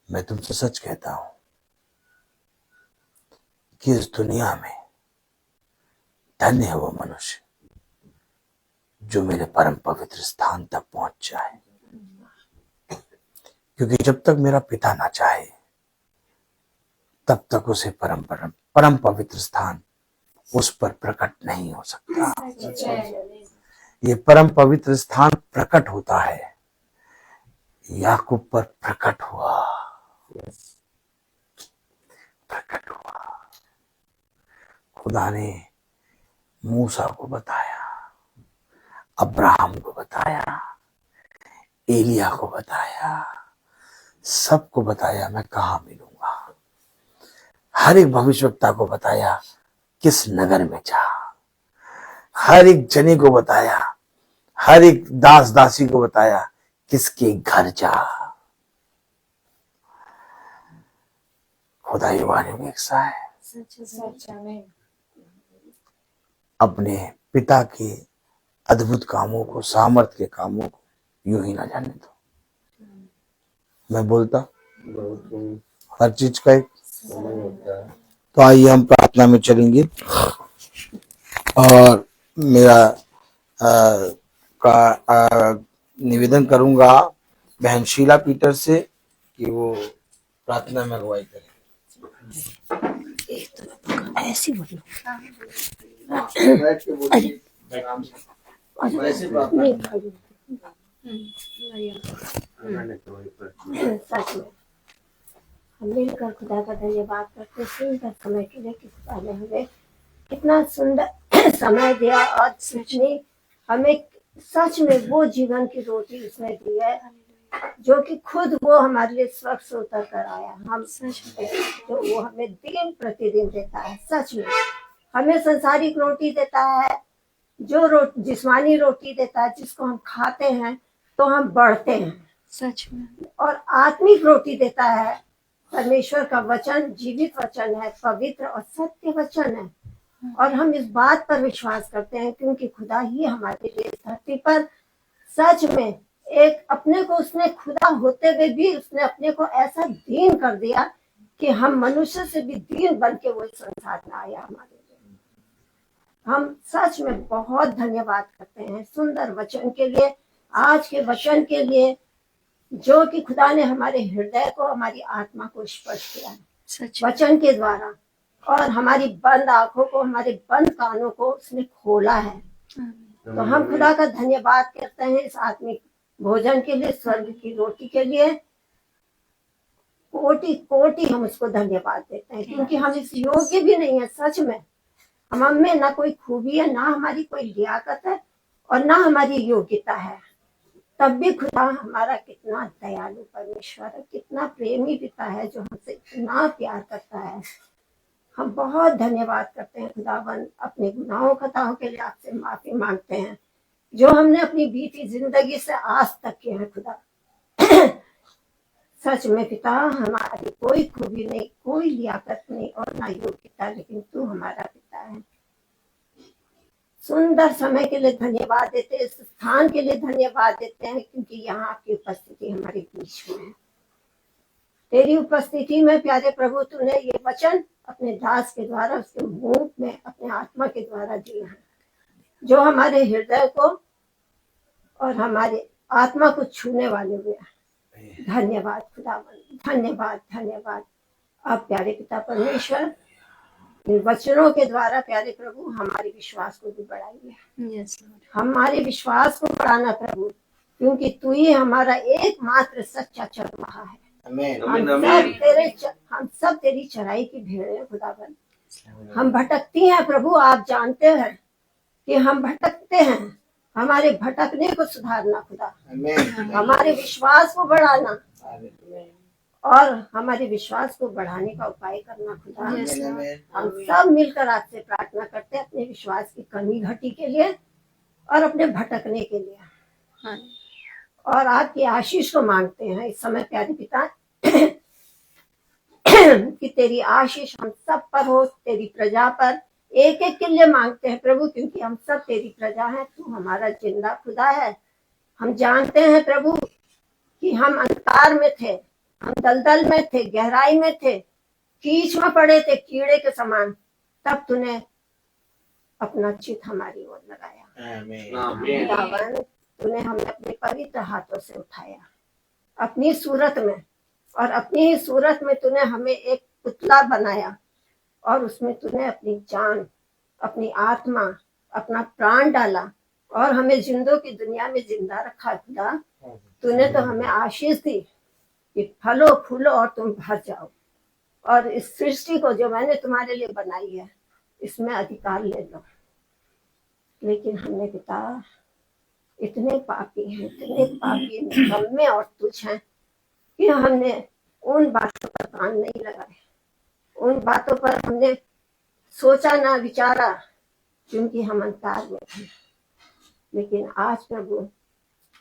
मैं तुमसे सच कहता हूं कि इस दुनिया में धन्य है वो मनुष्य जो मेरे परम पवित्र स्थान तक पहुंच जाए, क्योंकि जब तक मेरा पिता ना चाहे तब तक उसे परम पवित्र स्थान उस पर प्रकट नहीं हो सकता। ये परम पवित्र स्थान प्रकट होता है, याकूब पर प्रकट हुआ। खुदा ने मूसा को बताया, अब्राहम को बताया, एलिया को बताया, सबको बताया मैं कहाँ मिलूंगा। हर एक भविष्यवक्ता को बताया किस नगर में जा, हर एक जने को बताया, हर एक दास दासी को बताया किसके घर जा। खुदा युवानी में एकसा है, अपने पिता के अद्भुत कामों को, सामर्थ के कामों को यूं ही ना जाने दो। मैं बोलता हर चीज का एक तो आइए हम प्रार्थना में चलेंगे और मेरा निवेदन करूंगा बहन शीला पीटर से कि वो प्रार्थना में अगुवाई करें। ऐसी बोलो बैठ के बोलिए, वैसे प्रार्थना सच में हम मिलकर खुदा का धन्यवाद करते सुंदर समय के लिए किस पहले हमें कितना सुंदर समय दिया और सोचने हमें सच में वो जीवन की रोटी उसने दी है जो कि खुद वो हमारे लिए स्वर्ग से उतर कर आया। हम सच में तो वो हमें दिन प्रतिदिन देता है। सच में हमें संसारिक रोटी देता है, जो जिस्मानी रोटी देता है जिसको हम खाते हैं तो हम बढ़ते हैं सच में, और आत्मिक रोटी देता है। परमेश्वर का वचन जीवित वचन है, पवित्र और सत्य वचन है, और हम इस बात पर विश्वास करते हैं क्योंकि खुदा ही हमारे लिए धरती पर सच में एक अपने को उसने खुदा होते हुए भी उसने अपने को ऐसा दीन कर दिया कि हम मनुष्य से भी दीन बन के वो संसार में आया हमारे लिए। हम सच में बहुत धन्यवाद करते हैं सुंदर वचन के लिए, आज के वचन के लिए जो कि खुदा ने हमारे हृदय को, हमारी आत्मा को स्पर्श किया है वचन के द्वारा, और हमारी बंद आंखों को, हमारे बंद कानों को उसने खोला है। तो हम खुदा का धन्यवाद करते हैं इस आत्मिक भोजन के लिए, स्वर्ग की रोटी के लिए। कोटि कोटि हम उसको धन्यवाद देते हैं क्योंकि हम इस योग्य भी नहीं है। सच में हम में ना कोई खूबी है, ना हमारी कोई लियाकत है और ना हमारी योग्यता है, तब भी खुदा हमारा कितना दयालु परमेश्वर है, कितना प्रेमी पिता है जो हमसे इतना प्यार करता है। हम बहुत धन्यवाद करते हैं खुदावन, अपने गुनाहों खताओं के लिए आपसे माफी मांगते हैं जो हमने अपनी बीती जिंदगी से आज तक किए हैं खुदा। सच में पिता हमारी कोई खूबी नहीं, कोई लियाकत नहीं और ना योग्यता, लेकिन तू हमारा पिता है। सुंदर समय के लिए धन्यवाद देते हैं, इस स्थान के लिए धन्यवाद देते हैं क्योंकि यहाँ आपकी उपस्थिति हमारे बीच में है। तेरी उपस्थिति में प्यारे प्रभु तूने ये वचन अपने दास के द्वारा उसके मुंह में अपने आत्मा के द्वारा दिया है जो हमारे हृदय को और हमारे आत्मा को छूने वाले हुए हैं। धन्यवाद खुदावन, धन्यवाद धन्यवाद। आप प्यारे पिता परमेश्वर इन वचनों के द्वारा प्यारे प्रभु हमारे विश्वास को भी बढ़ाइए। हमारे विश्वास को बढ़ाना प्रभु, क्योंकि तू ही हमारा एकमात्र सच्चा चरवाहा है। हम सब तेरी चराई की भेड़ है खुदावन। हम भटकती हैं प्रभु, आप जानते हैं कि हम भटकते हैं। हमारे भटकने को सुधारना खुदा, हमारे विश्वास को बढ़ाना और हमारे विश्वास को बढ़ाने का उपाय करना खुदा। हम सब मिलकर आपसे प्रार्थना करते हैं अपने विश्वास की कमी घटी के लिए और अपने भटकने के लिए, और आपकी आशीष को मांगते हैं इस समय प्यारे पिता कि तेरी आशीष हम सब पर हो, तेरी प्रजा पर एक एक के लिए मांगते हैं प्रभु, क्योंकि हम सब तेरी प्रजा हैं। तू हमारा जिंदा खुदा है। हम जानते हैं प्रभु कि हम अंधकार में थे, हम दलदल में थे, गहराई में थे, कीच में पड़े थे कीड़े के समान, तब तूने अपना चित हमारी ओर लगाया। आमीन। खुदावन तूने हमें अपने पवित्र हाथों से उठाया अपनी सूरत में, और अपनी ही सूरत में तूने हमें एक पुतला बनाया, और उसमें तूने अपनी जान, अपनी आत्मा, अपना प्राण डाला और हमें जिंदों की दुनिया में जिंदा रखा। खुदा तूने तो हमें आशीष दी कि फलो फूलो और तुम भर जाओ, और इस सृष्टि को जो मैंने तुम्हारे लिए बनाई है इसमें अधिकार ले लो। लेकिन हमने पिता इतने पापी हैं, इतने पापी हम में और तुझ हैं कि हमने उन बातों पर कान नहीं लगाए, उन बातों पर हमने सोचा ना विचारा, क्योंकि हम अंधकार में थे। लेकिन आज प्रभु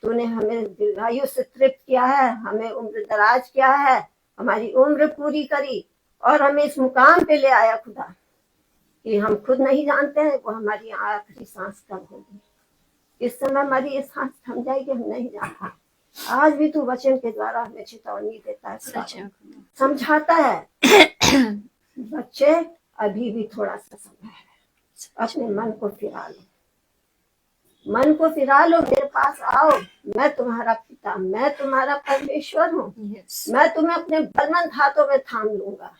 तूने हमें दीर्घायु से तृप्त किया है, हमें उम्र दराज किया है, हमारी उम्र पूरी करी और हमें इस मुकाम पे ले आया खुदा कि हम खुद नहीं जानते हैं वो हमारी आखिरी सांस कब होगी। इस समय हमारी ये सांस थम जाएगी, हम नहीं जानते। आज भी तू वचन के द्वारा हमें चेतावनी देता है, समझाता है। बच्चे अभी भी थोड़ा सा समय है, अपने मन को फिरा लो, मन को फिरा लो, मेरे पास आओ। मैं तुम्हारा पिता, मैं तुम्हारा परमेश्वर हूँ। मैं तुम्हें अपने बलवंत हाथों में थाम लूंगा,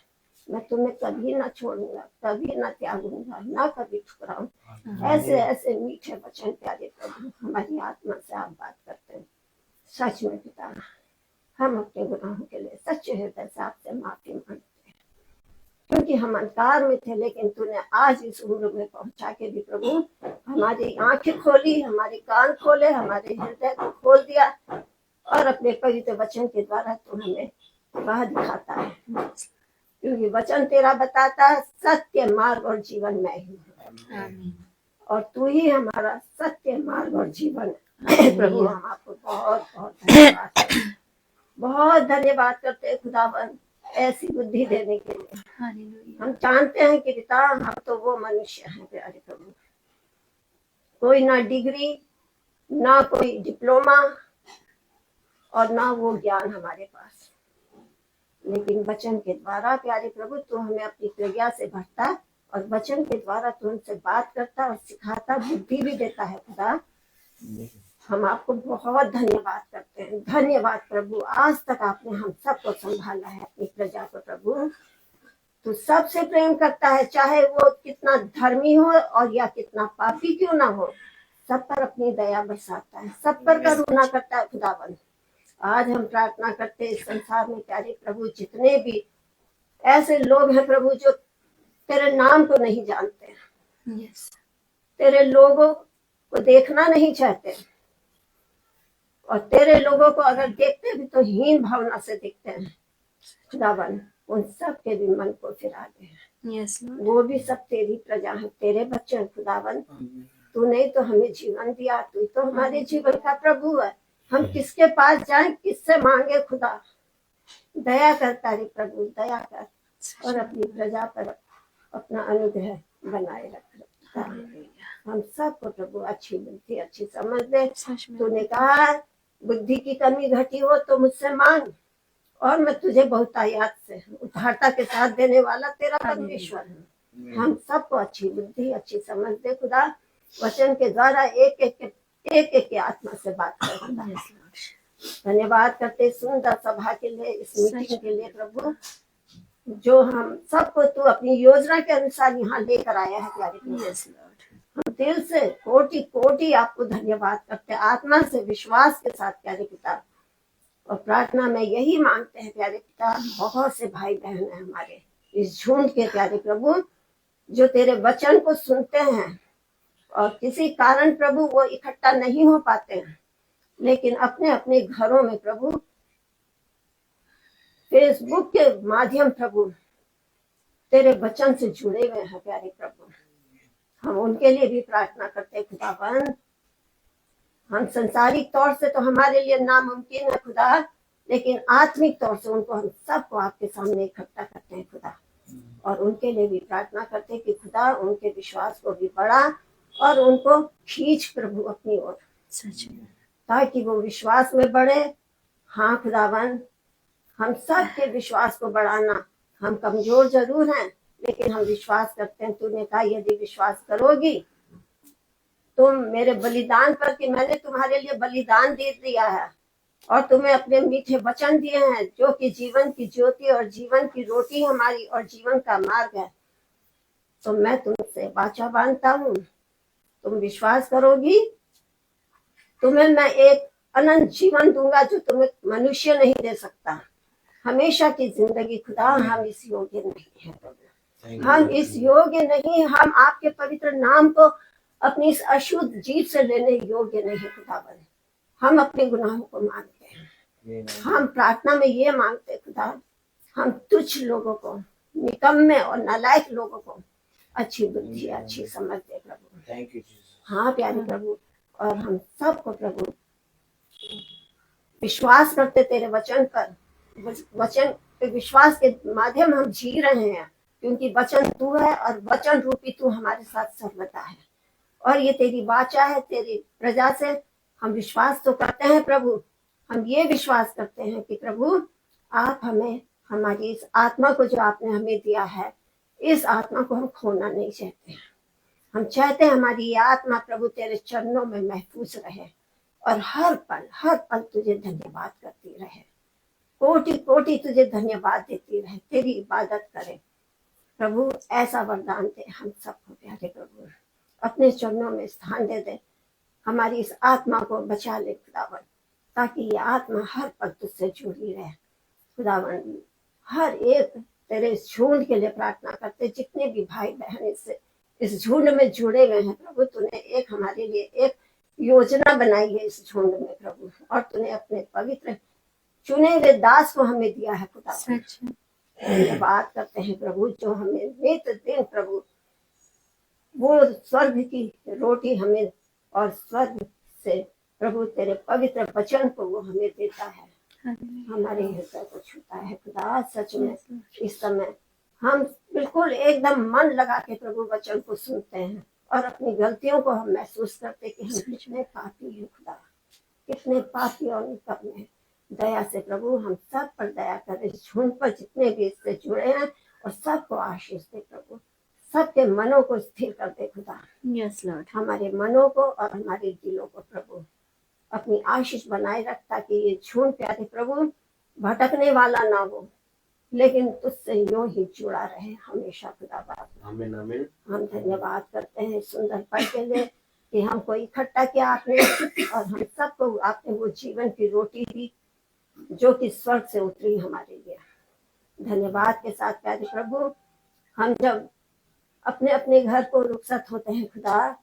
मैं तुम्हें कभी ना छोड़ूंगा, कभी ना त्यागूंगा, ना कभी ठुकराऊंगा। ऐसे ऐसे मीठे वचन प्यारे प्रभु हमारी आत्मा से आप बात करते हैं। सच में पिता हम अपने गुनाहों के लिए सच्चे हृदय से आपसे माफी मांगते हैं, क्योंकि हम अंधकार में थे, लेकिन तूने आज इस उम्र में पहुंचा के भी प्रभु हमारी आंखें खोली, हमारे कान खोले, हमारे हृदय को खोल दिया, और अपने पवित्र वचन के द्वारा तू हमें राह दिखाता है, क्योंकि वचन तेरा बताता है सत्य मार्ग और जीवन मैं ही हूँ, और तू ही हमारा सत्य मार्ग और जीवन है। प्रभु हम आपको बहुत बहुत धन्यवाद, बहुत धन्यवाद करते हैं खुदावन ऐसी बुद्धि देने के लिए। हम जानते हैं कि पिता हम तो वो मनुष्य हैं प्यारे प्रभु, कोई ना डिग्री, ना कोई डिप्लोमा और ना वो ज्ञान हमारे पास, लेकिन वचन के द्वारा प्यारे प्रभु तू हमें अपनी प्रज्ञा से भरता, और वचन के द्वारा तू हमसे बात करता और सिखाता, बुद्धि भी देता है। खुदा हम आपको बहुत धन्यवाद करते हैं। धन्यवाद प्रभु, आज तक आपने हम सबको संभाला है, अपनी प्रजा को। प्रभु तू सबसे प्रेम करता है, चाहे वो कितना धर्मी हो और या कितना पापी क्यों ना हो, सब पर अपनी दया बरसाता है, सब पर करुणा करता है। खुदावन आज हम प्रार्थना करते हैं इस संसार में प्यारे प्रभु जितने भी ऐसे लोग हैं प्रभु जो तेरे नाम को नहीं जानते हैं, तेरे लोगों को देखना नहीं चाहते, और तेरे लोगों को अगर देखते भी तो हीन भावना से देखते हैं। खुदावन उन सब के भी मन को फिरा दे, वो भी सब तेरी प्रजा है, तेरे बच्चे हैं। खुदावन तूने तो हमें जीवन दिया, तू तो हमारे जीवन का प्रभु है। हम किसके पास जाएं, किससे मांगे? खुदा दया कर तारी प्रभु, दया कर, और अपनी प्रजा पर अपना अनुग्रह बनाए रख। हम सबको प्रभु अच्छी बुद्धि, अच्छी समझ दे। तूने कहा बुद्धि की कमी घटी हो तो मुझसे मांग, और मैं तुझे बहुतायत से उदारता के साथ देने वाला तेरा परमेश्वर है। हम सबको अच्छी बुद्धि, अच्छी समझ दे खुदा, वचन के द्वारा एक एक के आत्मा से बात कर खुदा। धन्यवाद करते सुंदर सभा के लिए, इस मीटिंग के लिए प्रभु, जो हम सबको तू अपनी योजना के अनुसार यहाँ लेकर आया है प्यारे प्रभु। हम दिल से कोटि कोटि आपको धन्यवाद करते हैं, आत्मा से विश्वास के साथ प्यारे पिता। और प्रार्थना में यही मांगते हैं प्यारे पिता, बहुत से भाई बहन हैं हमारे इस झुंड के प्यारे प्रभु, जो तेरे वचन को सुनते हैं और किसी कारण प्रभु वो इकट्ठा नहीं हो पाते हैं, लेकिन अपने अपने घरों में प्रभु फेसबुक के माध्यम प्रभु तेरे वचन से जुड़े हुए हैं प्यारे प्रभु। हम उनके लिए भी प्रार्थना करते हैं खुदावन। हम संसारिक तौर से तो हमारे लिए नामुमकिन है खुदा, लेकिन आत्मिक तौर से उनको हम सबको आपके सामने इकट्ठा करते हैं खुदा, और उनके लिए भी प्रार्थना करते हैं कि खुदा उनके विश्वास को भी बढ़ा और उनको खींच प्रभु अपनी ओर, ताकि वो विश्वास में बढ़े। हाँ खुदावन, हम सब के विश्वास को बढ़ाना, हम कमजोर जरूर हैं लेकिन हम विश्वास करते हैं। तूने कहा यदि विश्वास करोगी तुम मेरे बलिदान पर, कि मैंने तुम्हारे लिए बलिदान दे दिया है और तुम्हें अपने मीठे वचन दिए हैं जो कि जीवन की ज्योति और जीवन की रोटी हमारी और जीवन का मार्ग है। तो मैं तुमसे वाचा बांधता हूँ, तुम विश्वास करोगी? तुम्हें मैं एक अनंत जीवन दूंगा जो तुम्हें मनुष्य नहीं दे सकता, हमेशा की जिंदगी। खुदा हम इस योग्य नहीं है प्रभु, हम इस योग्य नहीं, हम आपके पवित्र नाम को अपनी इस अशुद्ध जीभ से लेने योग्य नहीं है खुदावन। हम अपने गुनाहों को मानते हैं, हम प्रार्थना में ये मांगते हैं खुदा, हम तुच्छ लोगों को, निकम्मे और नालायक लोगों को अच्छी बुद्धि अच्छी समझ दे प्रभु। Thank you Jesus. हाँ प्यारे प्रभु, और हम सबको प्रभु विश्वास करते तेरे वचन पर, वचन पे विश्वास के माध्यम हम जी रहे हैं, क्योंकि वचन तू है और वचन रूपी तू हमारे साथ सर्वदा है, और ये तेरी वाचा है तेरी प्रजा से। हम विश्वास तो करते हैं प्रभु, हम ये विश्वास करते हैं कि प्रभु आप हमें, हमारी इस आत्मा को जो आपने हमें दिया है, इस आत्मा को हम खोना नहीं चाहते हैं। हम चाहते हैं हमारी ये आत्मा प्रभु तेरे चरणों में महफूज रहे और हर पल तुझे धन्यवाद करती रहे, कोटि कोटि तुझे धन्यवाद देती रहे, तेरी इबादत करे प्रभु। ऐसा वरदान दे हम सबको प्यारे प्रभु, अपने चरणों में स्थान दे दे, हमारी इस आत्मा को बचा ले खुदावन, ताकि ये आत्मा हर पल तुझसे जुड़ी रहे खुदावन। हर एक तेरे इस झुंड के लिए प्रार्थना करते, जितने भी भाई बहन इस झुंड में जुड़े हुए हैं प्रभु, तूने एक हमारे लिए एक योजना बनाई है इस झुंड में प्रभु, और तूने अपने पवित्र चुने हुए दास को हमें दिया है खुदा। धन्यवाद करते हैं प्रभु, जो हमें नित दिन प्रभु वो स्वर्ग की रोटी हमें और स्वर्ग से प्रभु तेरे पवित्र वचन को वो हमें देता है, हमारे हृदय को छूता है खुदा। सच में इस समय हम बिल्कुल एकदम मन लगा के प्रभु वचन को सुनते हैं, और अपनी गलतियों को हम महसूस करते कि हम कितने पापी हैं खुदा, कितने पापी और निकम्मे हैं। दया से प्रभु हम सब पर दया कर, इस झुंड पर जितने भी इससे जुड़े हैं, और सबको आशीष दे प्रभु, सबके मनों को स्थिर कर दे खुदा। यस लॉर्ड, हमारे मनों को और हमारे दिलों को प्रभु अपनी आशीष बनाए रख, ताकि ये झुंड प्यारे प्रभु भटकने वाला ना हो, लेकिन तुझसे यूं ही जुड़ा रहे हमेशा खुदा बाप। आमीन आमीन। हम धन्यवाद करते हैं सुंदर पल के लिए कि हमको इकट्ठा किया आपने, और हम सबको आपने वो जीवन की रोटी दी जो कि स्वर्ग से उतरी हमारे लिए। धन्यवाद के साथ प्यारे प्रभु, हम जब अपने अपने घर को रुखसत होते हैं खुदा,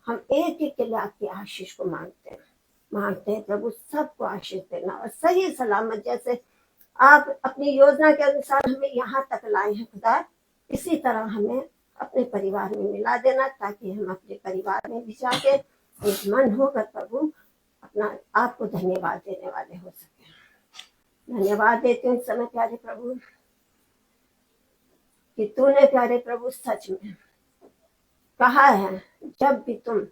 हम एक एक के लिए आपकी आशीष को मांगते हैं प्रभु, सबको आशीष देना और सही सलामत, जैसे आप अपनी योजना के अनुसार हमें यहाँ तक लाए हैं खुदा, इसी तरह हमें अपने परिवार में मिला देना, ताकि हम अपने परिवार में भी जाके एक मन होकर प्रभु अपना आपको धन्यवाद देने वाले हो सके। धन्यवाद देते हैं इस समय प्यारे प्रभु कि तूने प्यारे प्रभु सच में कहा है, जब भी तुम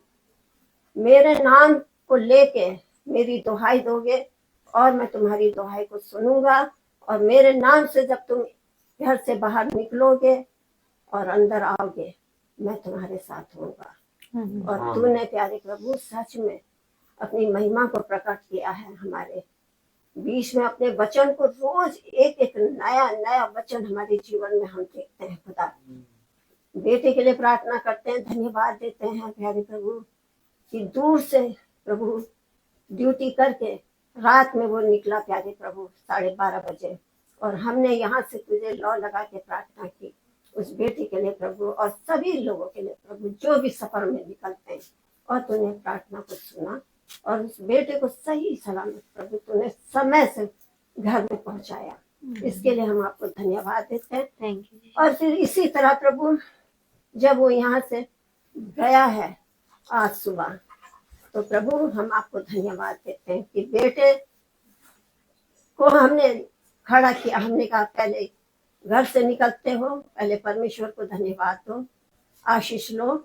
मेरे नाम को लेके मेरी दुहाई दोगे और मैं तुम्हारी दुहाई को सुनूंगा, और मेरे नाम से जब तुम घर से बाहर निकलोगे और अंदर आओगे, मैं तुम्हारे साथ होऊंगा। और तूने प्यारे प्रभु सच में अपनी महिमा को प्रकट किया है हमारे बीच में, अपने वचन को रोज एक एक नया नया वचन हमारे जीवन में हम देखते हैं खुदा। बेटे के लिए प्रार्थना करते हैं, धन्यवाद देते हैं प्यारे प्रभु कि दूर से प्रभु ड्यूटी करके रात में वो निकला प्यारे प्रभु 12:30 बजे, और हमने यहाँ से तुझे लौ लगा के प्रार्थना की उस बेटे के लिए प्रभु, और सभी लोगों के लिए प्रभु जो भी सफर में निकलते हैं, और तूने प्रार्थना को सुना और उस बेटे को सही सलामत प्रभु तूने समय से घर में पहुंचाया। इसके लिए हम आपको धन्यवाद देते हैं। Thank you. और फिर इसी तरह प्रभु जब वो यहाँ से गया है आज सुबह, तो प्रभु हम आपको धन्यवाद देते हैं कि बेटे को हमने खड़ा किया। हमने कहा पहले घर से निकलते हो, पहले परमेश्वर को धन्यवाद दो, आशीष लो,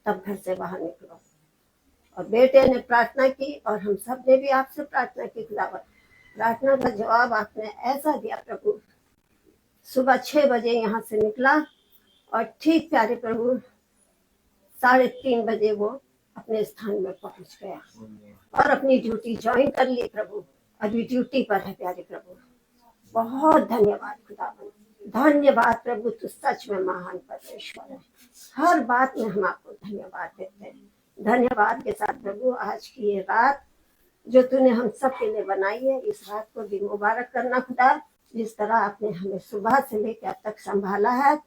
तब घर से बाहर निकलो। और बेटे ने प्रार्थना की और हम सब ने भी आपसे प्रार्थना की। खुदावंद प्रार्थना का जवाब आपने ऐसा दिया प्रभु, सुबह 6 बजे यहाँ से निकला और ठीक प्यारे प्रभु 3:30 बजे वो अपने स्थान में पहुंच गया और अपनी ड्यूटी ज्वाइन कर ली प्रभु। अभी ड्यूटी पर है प्यारे प्रभु। बहुत धन्यवाद खुदावन, धन्यवाद प्रभु, तू सच में महान परमेश्वर है। हर बात में हम आपको धन्यवाद देते हैं। धन्यवाद के साथ प्रभु आज की ये रात जो तूने हम सब के लिए बनाई है, इस रात को भी मुबारक करना खुदा। जिस तरह आपने हमें सुबह से लेकर अब तक संभाला है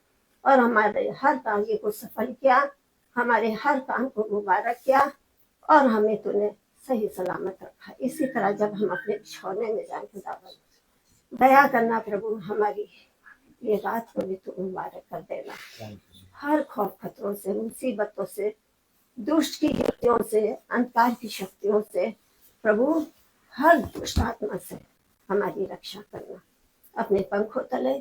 और हमारे हर कार्य को सफल किया, हमारे हर काम को मुबारक किया और हमें तूने सही सलामत रखा। इसी तरह जब हम अपने छोड़ने में जाए खुदावन, दया करना प्रभु, हमारी ये रात को भी तू मुबारक कर देना। हर खौफ खतरों से, मुसीबतों से, दुष्ट की युक्तियों से, अंधकार की शक्तियों से प्रभु, हर दुष्ट आत्मा से हमारी रक्षा करना। अपने पंखों तले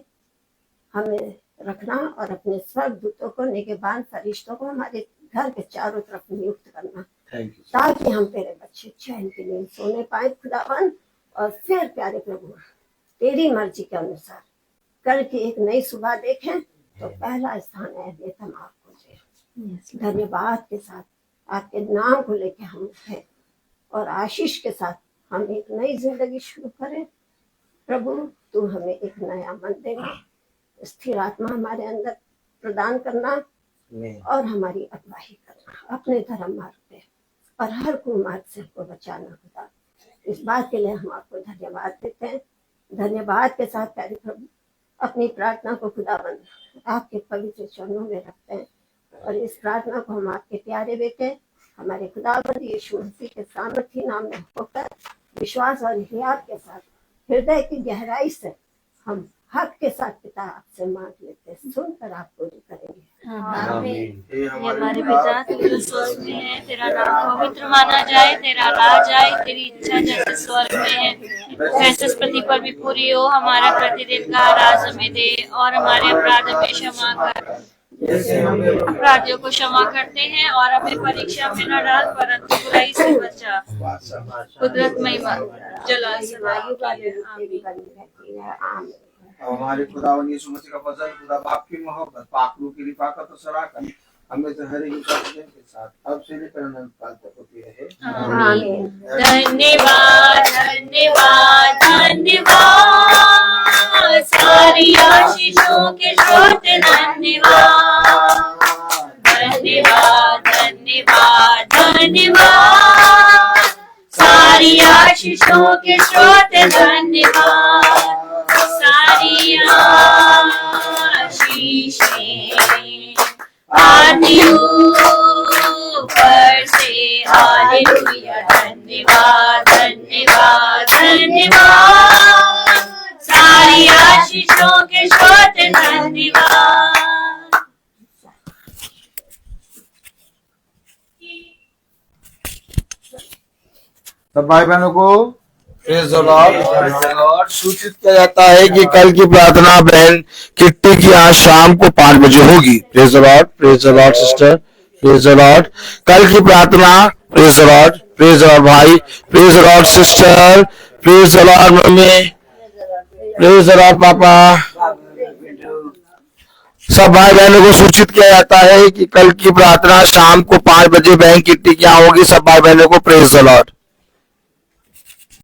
हमें रखना और अपने स्वर्गदूतों को, निगहबान फरिश्तों को हमारे घर के चारों तरफ नियुक्त करना, ताकि हम तेरे बच्चे चैन की नींद सोने पाए खुदावन। और फिर प्यारे प्रभु, तेरी मर्जी के अनुसार कल की एक नई सुबह देखें तो पहला स्थान है वेतन आपको दे। धन्यवाद के साथ आपके नाम को लेके हम उठे और आशीष के साथ हम एक नई जिंदगी शुरू करें प्रभु। तू हमें एक नया मन देना, स्थिर आत्मा हमारे अंदर प्रदान करना और हमारी अगुवाई करना अपने धर्म मार्ग पे, और हर कुमार्ग से हमको बचाना खुदा। इस बात के लिए हम आपको धन्यवाद देते हैं। धन्यवाद के साथ प्यारे प्रभु, अपनी प्रार्थना को खुदाबंद आपके पवित्र चरणों में रखते हैं और इस प्रार्थना को हम आपके प्यारे बेटे हमारे खुदाबंद यीशु मसीह के सामर्थी नाम में होकर विश्वास और हियात के साथ हृदय की गहराई से हम हक के साथ पिता आपसे मांग लेते हैं, सुनकर आप पूरी करेंगे। आमीन। हे हमारे पिता तू स्वर्ग में है, तेरा नाम पवित्र माना जाए, तेरा राज आए, तेरी इच्छा जैसे स्वर्ग में है वैसे इस पृथ्वी पर भी पूरी हो। हमारा प्रतिदिन का आहार हमें दे और हमारे अपराध हमें क्षमा कर, अपराधियों को क्षमा करते हैं और हमें परीक्षा में न डाल परंतु बुराई से बचा। कुदरत महिमा जलाल और हमारे खुदावन यीशु मसीह का फजल, खुदा बाप की मोहब्बत, पाक रूह की रिफाकत और शराकत हमें तो हर एक के साथ अब से लेकर अनंत काल तक होती रहे। आमीन। धन्यवाद धन्यवाद धन्यवाद, सारी आशीषों के स्रोत धन्यवाद। धन्यवाद धन्यवाद धन्यवाद, सारी आशीषों के स्रोत धन्यवाद। सारी आशीषें आती ऊपर से, हालेलुया। धन्यवाद धन्यवाद धन्यवाद, सारी आशीषों के स्रोत धन्यवाद। सब भाई बहनों को प्रेज़ द लॉर्ड। सूचित किया जाता है कि कल की प्रार्थना बहन किट्टी की आज शाम को 5 बजे होगी। Praise the Lord sister, praise the Lord. कल की प्रार्थना, प्रेज़ द लॉर्ड भाई, praise the Lord sister, praise the Lord mummy, praise the Lord पापा। सब भाई बहनों को सूचित किया जाता है कि कल की प्रार्थना शाम को 5 बजे बहन किट्टी की यहाँ होगी। सब भाई बहनों को प्रेज़ द लॉर्ड।